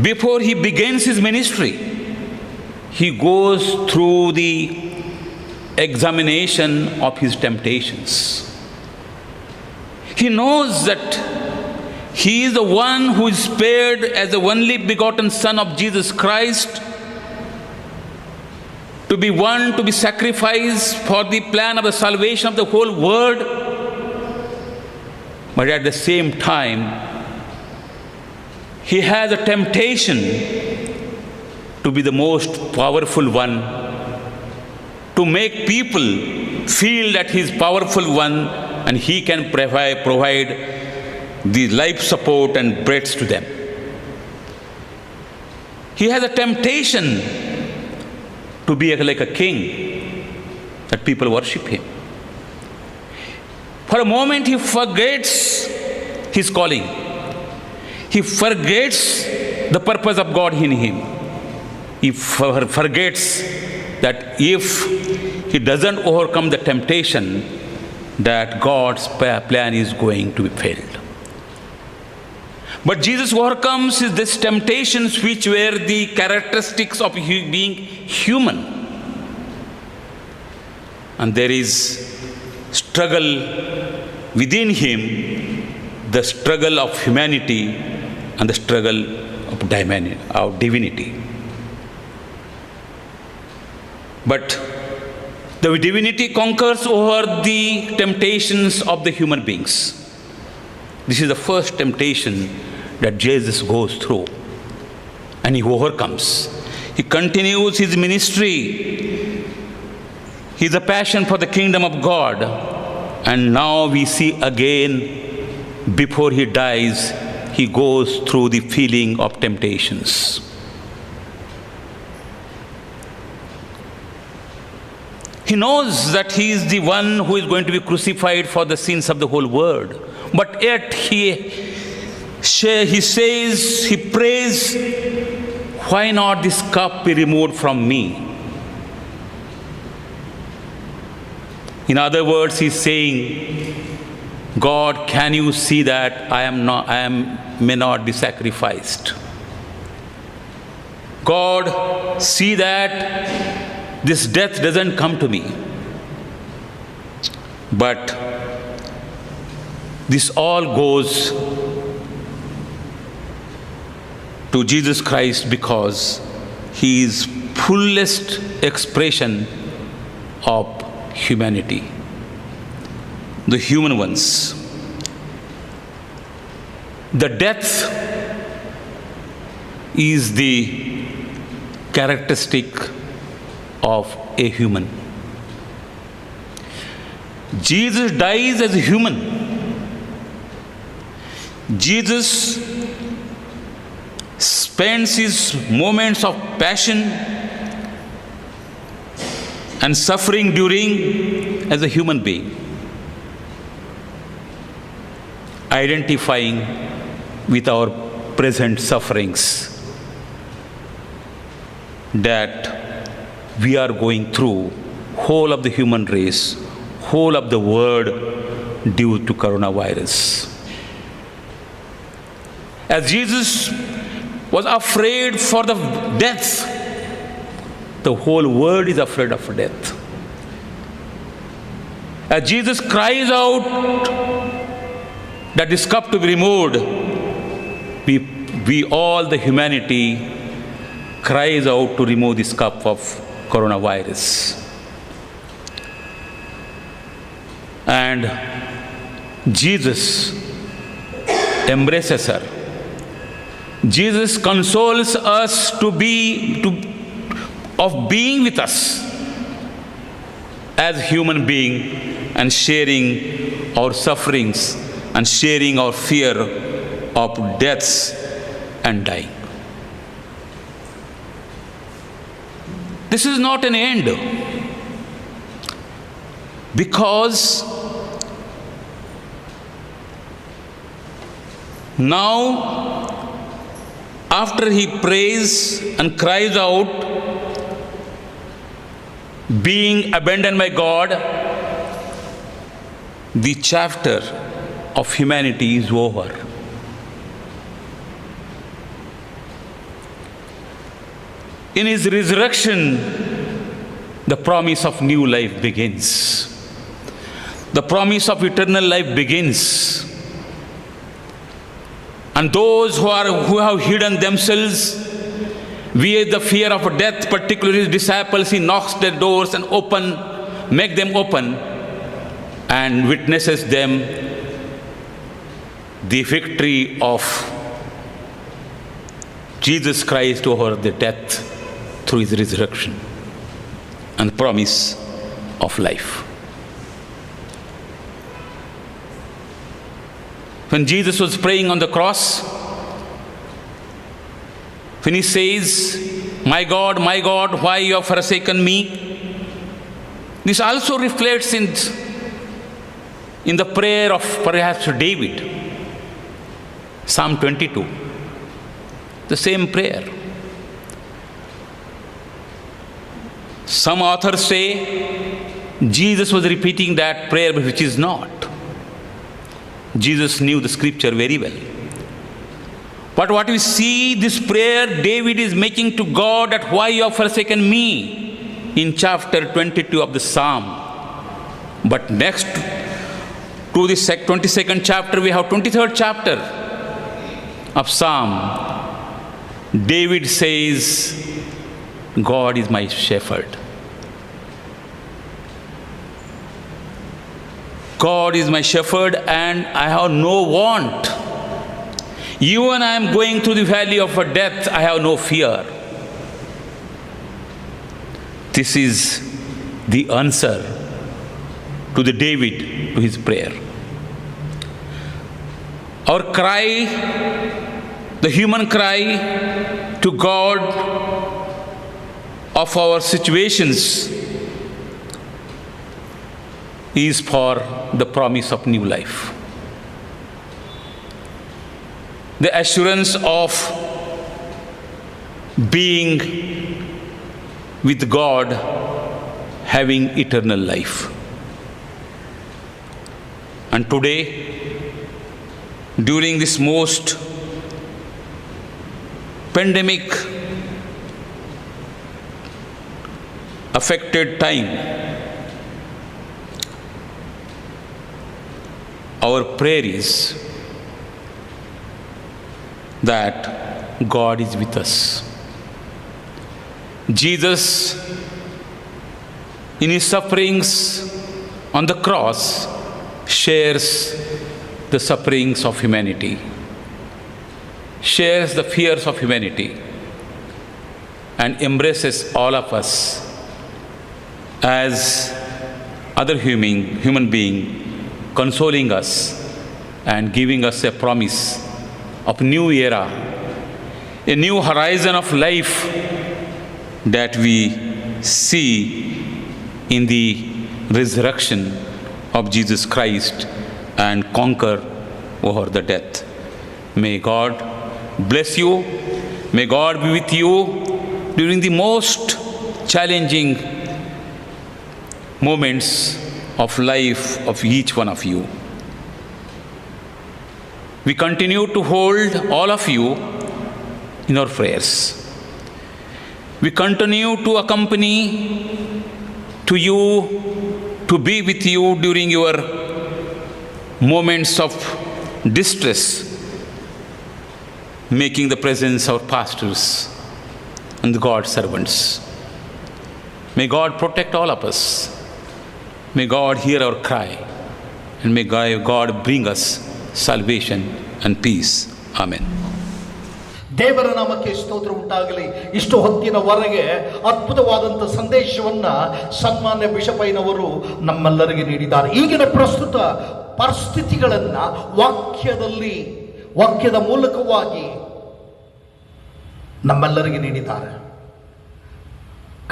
Speaker 3: Before he begins his ministry, he goes through the examination of his temptations. He knows that he is the one who is spared as the only begotten Son of Jesus Christ, to be one to be sacrificed for the plan of the salvation of the whole world. But at the same time, he has a temptation to be the most powerful one, to make people feel that he is powerful one and he can provide the life support and breads to them. He has a temptation to be like a king, that people worship him. For a moment he forgets his calling. He forgets the purpose of God in him. He forgets that if he doesn't overcome the temptation, that God's plan is going to be failed. But Jesus overcomes these temptations which were the characteristics of being human. And there is struggle within him, the struggle of humanity and the struggle of divinity. But the divinity conquers over the temptations of the human beings. This is the first temptation that Jesus goes through, and he overcomes. He continues his ministry. He has a passion for the kingdom of God. And now we see again, before he dies, he goes through the feeling of temptations. He knows that he is the one who is going to be crucified for the sins of the whole world. But yet he says, he prays, why not this cup be removed from me? In other words, he's saying, God, can you see that I may not be sacrificed? God, see that this death doesn't come to me. But this all goes to Jesus Christ because he is fullest expression of humanity, the human ones. The death is the characteristic of a human. Jesus dies as a human. Jesus spends his moments of passion and suffering during as a human being, identifying with our present sufferings that we are going through, whole of the human race, whole of the world, due to coronavirus. As Jesus was afraid for the death, the whole world is afraid of death. As Jesus cries out that this cup to be removed, we all, the humanity, cries out to remove this cup of coronavirus. And Jesus embraces her. Jesus consoles us of being with us as human being and sharing our sufferings and sharing our fear of deaths and dying. This is not an end, because now, after he prays and cries out, being abandoned by God, the chapter of humanity is over. In his resurrection, the promise of new life begins. The promise of eternal life begins. And those who have hidden themselves with the fear of death, particularly his disciples, he knocks their doors and make them open, and witnesses them the victory of Jesus Christ over the death through his resurrection and promise of life. When Jesus was praying on the cross, when he says, my God, why you have forsaken me?" This also reflects in the prayer of perhaps David, Psalm 22, the same prayer. Some authors say Jesus was repeating that prayer, but which is not. Jesus knew the scripture very well. But what we see, this prayer David is making to God, that why you have forsaken me, in chapter 22 of the Psalm. But next to the 22nd chapter, we have 23rd chapter of Psalm. David says, God is my shepherd. God is my shepherd and I have no want. Even I am going through the valley of death, I have no fear. This is the answer to the David, to his prayer. Our cry, the human cry to God of our situations, is for the promise of new life. The assurance of being with God, having eternal life. And today, during this most pandemic affected time, our prayer is that God is with us. Jesus, in his sufferings on the cross, shares the sufferings of humanity, shares the fears of humanity, and embraces all of us as other human being, consoling us and giving us a promise of new era, a new horizon of life that we see in the resurrection of Jesus Christ and conquer over the death. May God bless you. May God be with you during the most challenging moments of life of each one of you. We continue to hold all of you in our prayers. We continue to accompany to you, to be with you during your moments of distress, making the presence of pastors and God's servants. May God protect all of us. May God hear our cry, and may God bring us salvation and peace. Amen.
Speaker 1: ದೇವರ ನಾಮಕ್ಕೆ ಸ್ತೋತ್ರ ಉಂಟಾಗಲಿ. ಇಷ್ಟು ಹೊತ್ತಿನವರೆಗೆ ಅದ್ಭುತವಾದಂಥ ಸಂದೇಶವನ್ನ ಸನ್ಮಾನ್ಯ ಬಿಷಪಯ್ಯನವರು ನಮ್ಮೆಲ್ಲರಿಗೆ ನೀಡಿದ್ದಾರೆ. ಈಗಿನ ಪ್ರಸ್ತುತ ಪರಿಸ್ಥಿತಿಗಳನ್ನ ವಾಕ್ಯದ ಮೂಲಕವಾಗಿ ನಮ್ಮೆಲ್ಲರಿಗೆ ನೀಡಿದ್ದಾರೆ.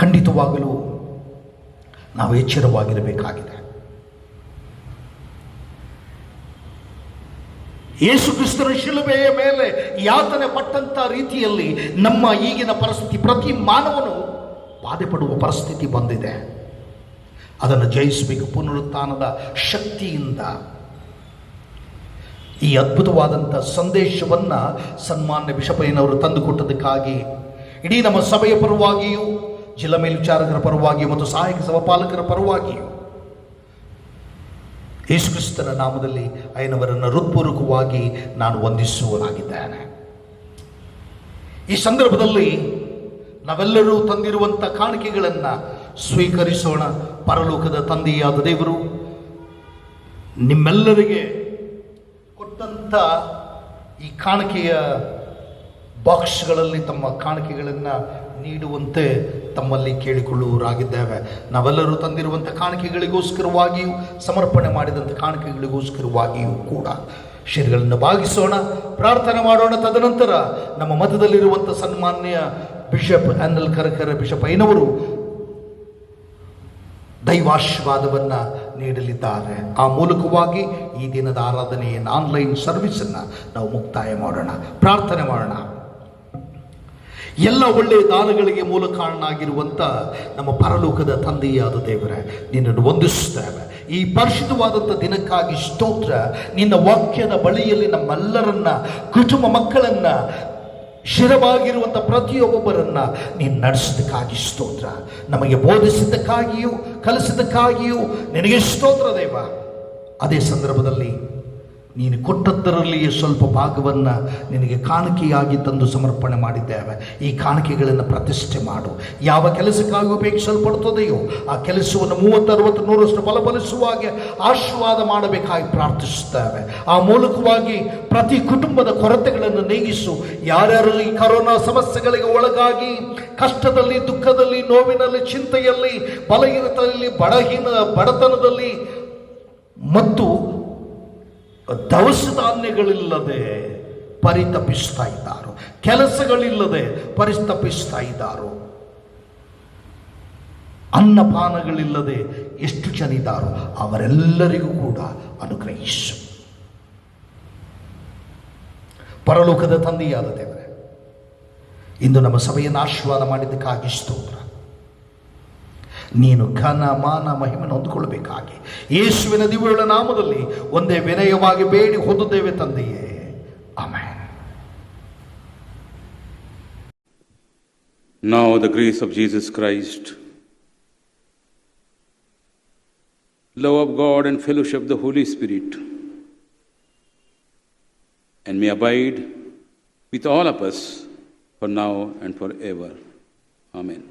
Speaker 1: ಖಂಡಿತವಾಗಲೂ ನಾವು ಎಚ್ಚರವಾಗಿರಬೇಕಾಗಿದೆ. ಯೇಸು ಕ್ರಿಸ್ತನ ಶಿಲುಬೆಯ ಮೇಲೆ ಯಾತನೆ ಪಟ್ಟಂತ ರೀತಿಯಲ್ಲಿ ನಮ್ಮ ಈಗಿನ ಪರಿಸ್ಥಿತಿ, ಪ್ರತಿ ಮಾನವನು ಬಾಧೆ ಪಡುವ ಪರಿಸ್ಥಿತಿ ಬಂದಿದೆ. ಅದನ್ನು ಜಯಿಸಬೇಕು ಪುನರುತ್ಥಾನದ ಶಕ್ತಿಯಿಂದ. ಈ ಅದ್ಭುತವಾದಂಥ ಸಂದೇಶವನ್ನ ಸನ್ಮಾನ್ಯ ಬಿಷಪಯ್ಯನವರು ತಂದುಕೊಟ್ಟದಕ್ಕಾಗಿ ಇಡೀ ನಮ್ಮ ಸಭೆಯ ಪರವಾಗಿಯೂ, ಜಿಲ್ಲಾ ಮೇಲ್ವಿಚಾರಕರ ಪರವಾಗಿಯೂ ಮತ್ತು ಸಹಾಯಕ ಸಭಾಪಾಲಕರ ಪರವಾಗಿಯೂ ಯೇಸುಕ್ರಿಸ್ತನ ನಾಮದಲ್ಲಿ ಅಯ್ಯನವರನ್ನು ಹೃತ್ಪೂರ್ವಕವಾಗಿ ನಾನು ವಂದಿಸುವನಾಗಿದ್ದೇನೆ. ಈ ಸಂದರ್ಭದಲ್ಲಿ ನಾವೆಲ್ಲರೂ ತಂದಿರುವಂಥ ಕಾಣಿಕೆಗಳನ್ನು ಸ್ವೀಕರಿಸೋಣ. ಪರಲೋಕದ ತಂದೆಯಾದ ದೇವರು ನಿಮ್ಮೆಲ್ಲರಿಗೆ ಕೊಟ್ಟಂಥ ಈ ಕಾಣಿಕೆಯ ಬಾಕ್ಸ್ಗಳಲ್ಲಿ ತಮ್ಮ ಕಾಣಿಕೆಗಳನ್ನು ನೀಡುವಂತೆ ತಮ್ಮಲ್ಲಿ ಕೇಳಿಕೊಳ್ಳುವರಾಗಿದ್ದೇವೆ. ನಾವೆಲ್ಲರೂ ತಂದಿರುವಂಥ ಕಾಣಿಕೆಗಳಿಗೋಸ್ಕರವಾಗಿಯೂ, ಸಮರ್ಪಣೆ ಮಾಡಿದಂಥ ಕಾಣಿಕೆಗಳಿಗೋಸ್ಕರವಾಗಿಯೂ ಕೂಡ ಶಿರಗಳನ್ನು ಭಾಗಿಸೋಣ, ಪ್ರಾರ್ಥನೆ ಮಾಡೋಣ. ತದನಂತರ ನಮ್ಮ ಮಧ್ಯದಲ್ಲಿರುವಂಥ ಸನ್ಮಾನ್ಯ ಬಿಷಪ್ ಆನಲ್ ಕರಕರ ಬಿಷಪಯ್ಯನವರು ದೈವಾಶೀರ್ವಾದವನ್ನು ನೀಡಲಿದ್ದಾರೆ. ಆ ಮೂಲಕವಾಗಿ ಈ ದಿನದ ಆರಾಧನೆಯನ್ನು, ಆನ್ಲೈನ್ ಸರ್ವಿಸನ್ನು ನಾವು ಮುಕ್ತಾಯ ಮಾಡೋಣ. ಪ್ರಾರ್ಥನೆ ಮಾಡೋಣ. ಎಲ್ಲ ಒಳ್ಳೆಯ ದಾನಗಳಿಗೆ ಮೂಲ ಕಾರಣನಾಗಿರುವಂಥ ನಮ್ಮ ಪರಲೋಕದ ತಂದೆಯಾದ ದೇವರೇ, ನಿನ್ನನ್ನು ವಂದಿಸುತ್ತೇವೆ. ಈ ಪರಿಶುದ್ಧವಾದಂಥ ದಿನಕ್ಕಾಗಿ ಸ್ತೋತ್ರ. ನಿನ್ನ ವಾಕ್ಯದ ಬಳಿಯಲ್ಲಿ ನಮ್ಮೆಲ್ಲರನ್ನ, ಕುಟುಂಬ ಮಕ್ಕಳನ್ನ, ಶಿರವಾಗಿರುವಂಥ ಪ್ರತಿಯೊಬ್ಬೊಬ್ಬರನ್ನ ನೀನು ನಡೆಸಿದ್ದಕ್ಕಾಗಿ ಸ್ತೋತ್ರ. ನಮಗೆ ಬೋಧಿಸಿದ್ದಕ್ಕಾಗಿಯೂ ಕಲಿಸಿದ್ದಕ್ಕಾಗಿಯೂ ನಿನಗೆ ಸ್ತೋತ್ರ ದೇವ. ಅದೇ ಸಂದರ್ಭದಲ್ಲಿ ನೀನು ಕೊಟ್ಟದ್ದರಲ್ಲಿಯೇ ಸ್ವಲ್ಪ ಭಾಗವನ್ನು ನಿನಗೆ ಕಾಣಿಕೆಯಾಗಿ ತಂದು ಸಮರ್ಪಣೆ ಮಾಡಿದ್ದೇವೆ. ಈ ಕಾಣಿಕೆಗಳನ್ನು ಪ್ರತಿಷ್ಠೆ ಮಾಡು. ಯಾವ ಕೆಲಸಕ್ಕಾಗಿ ಉಪಯೋಗಿಸಲ್ಪಡುತ್ತದೆಯೋ ಆ ಕೆಲಸವನ್ನು 30, 60, 100ರಷ್ಟು ಫಲಫಲಿಸುವ ಹಾಗೆ ಆಶೀರ್ವಾದ ಮಾಡಬೇಕಾಗಿ ಪ್ರಾರ್ಥಿಸುತ್ತೇವೆ. ಆ ಮೂಲಕವಾಗಿ ಪ್ರತಿ ಕುಟುಂಬದ ಕೊರತೆಗಳನ್ನು ನೀಗಿಸು. ಯಾರ್ಯಾರು ಈ ಕರೋನಾ ಸಮಸ್ಯೆಗಳಿಗೆ ಒಳಗಾಗಿ ಕಷ್ಟದಲ್ಲಿ, ದುಃಖದಲ್ಲಿ, ನೋವಿನಲ್ಲಿ, ಚಿಂತೆಯಲ್ಲಿ, ಬಲಹೀನತೆಯಲ್ಲಿ, ಬಡತನದಲ್ಲಿ ಮತ್ತು ದವಸ ಧಾನ್ಯಗಳಿಲ್ಲದೆ ಪರಿತಪಿಸ್ತಾ ಇದ್ದಾರೋ, ಕೆಲಸಗಳಿಲ್ಲದೆ ಪರಿತಪಿಸ್ತಾ ಇದ್ದಾರೋ, ಅನ್ನಪಾನಗಳಿಲ್ಲದೆ ಎಷ್ಟು ಜನ ಇದ್ದಾರೋ ಅವರೆಲ್ಲರಿಗೂ ಕೂಡ ಅನುಗ್ರಹಿಸು. ಪರಲೋಕದ ತಂದೆಯಾದ ದೇವರೇ, ಇಂದು ನಮ್ಮ ಸಭೆಯನ್ನು ಆಶೀರ್ವಾದ ಮಾಡಿದ್ದಕ್ಕಾಗಿ ಸ್ತೋತ್ರ. ನೀನು ಘನ ಮಾನ ಮಹಿಮೆಯನ್ನು ಹೊಂದಿಕೊಳ್ಳಬೇಕಾಗಿ ಯೇಸುವಿನ ದಿವ್ಯಗಳ ನಾಮದಲ್ಲಿ ಒಂದೇ ವಿನಯವಾಗಿ ಬೇಡಿ ಹೊಂದುತ್ತೇವೆ ತಂದೆಯೇ. Amen.
Speaker 3: Now the grace of Jesus Christ, love of God and fellowship of the Holy Spirit, and may abide with all of us for now and forever. Amen.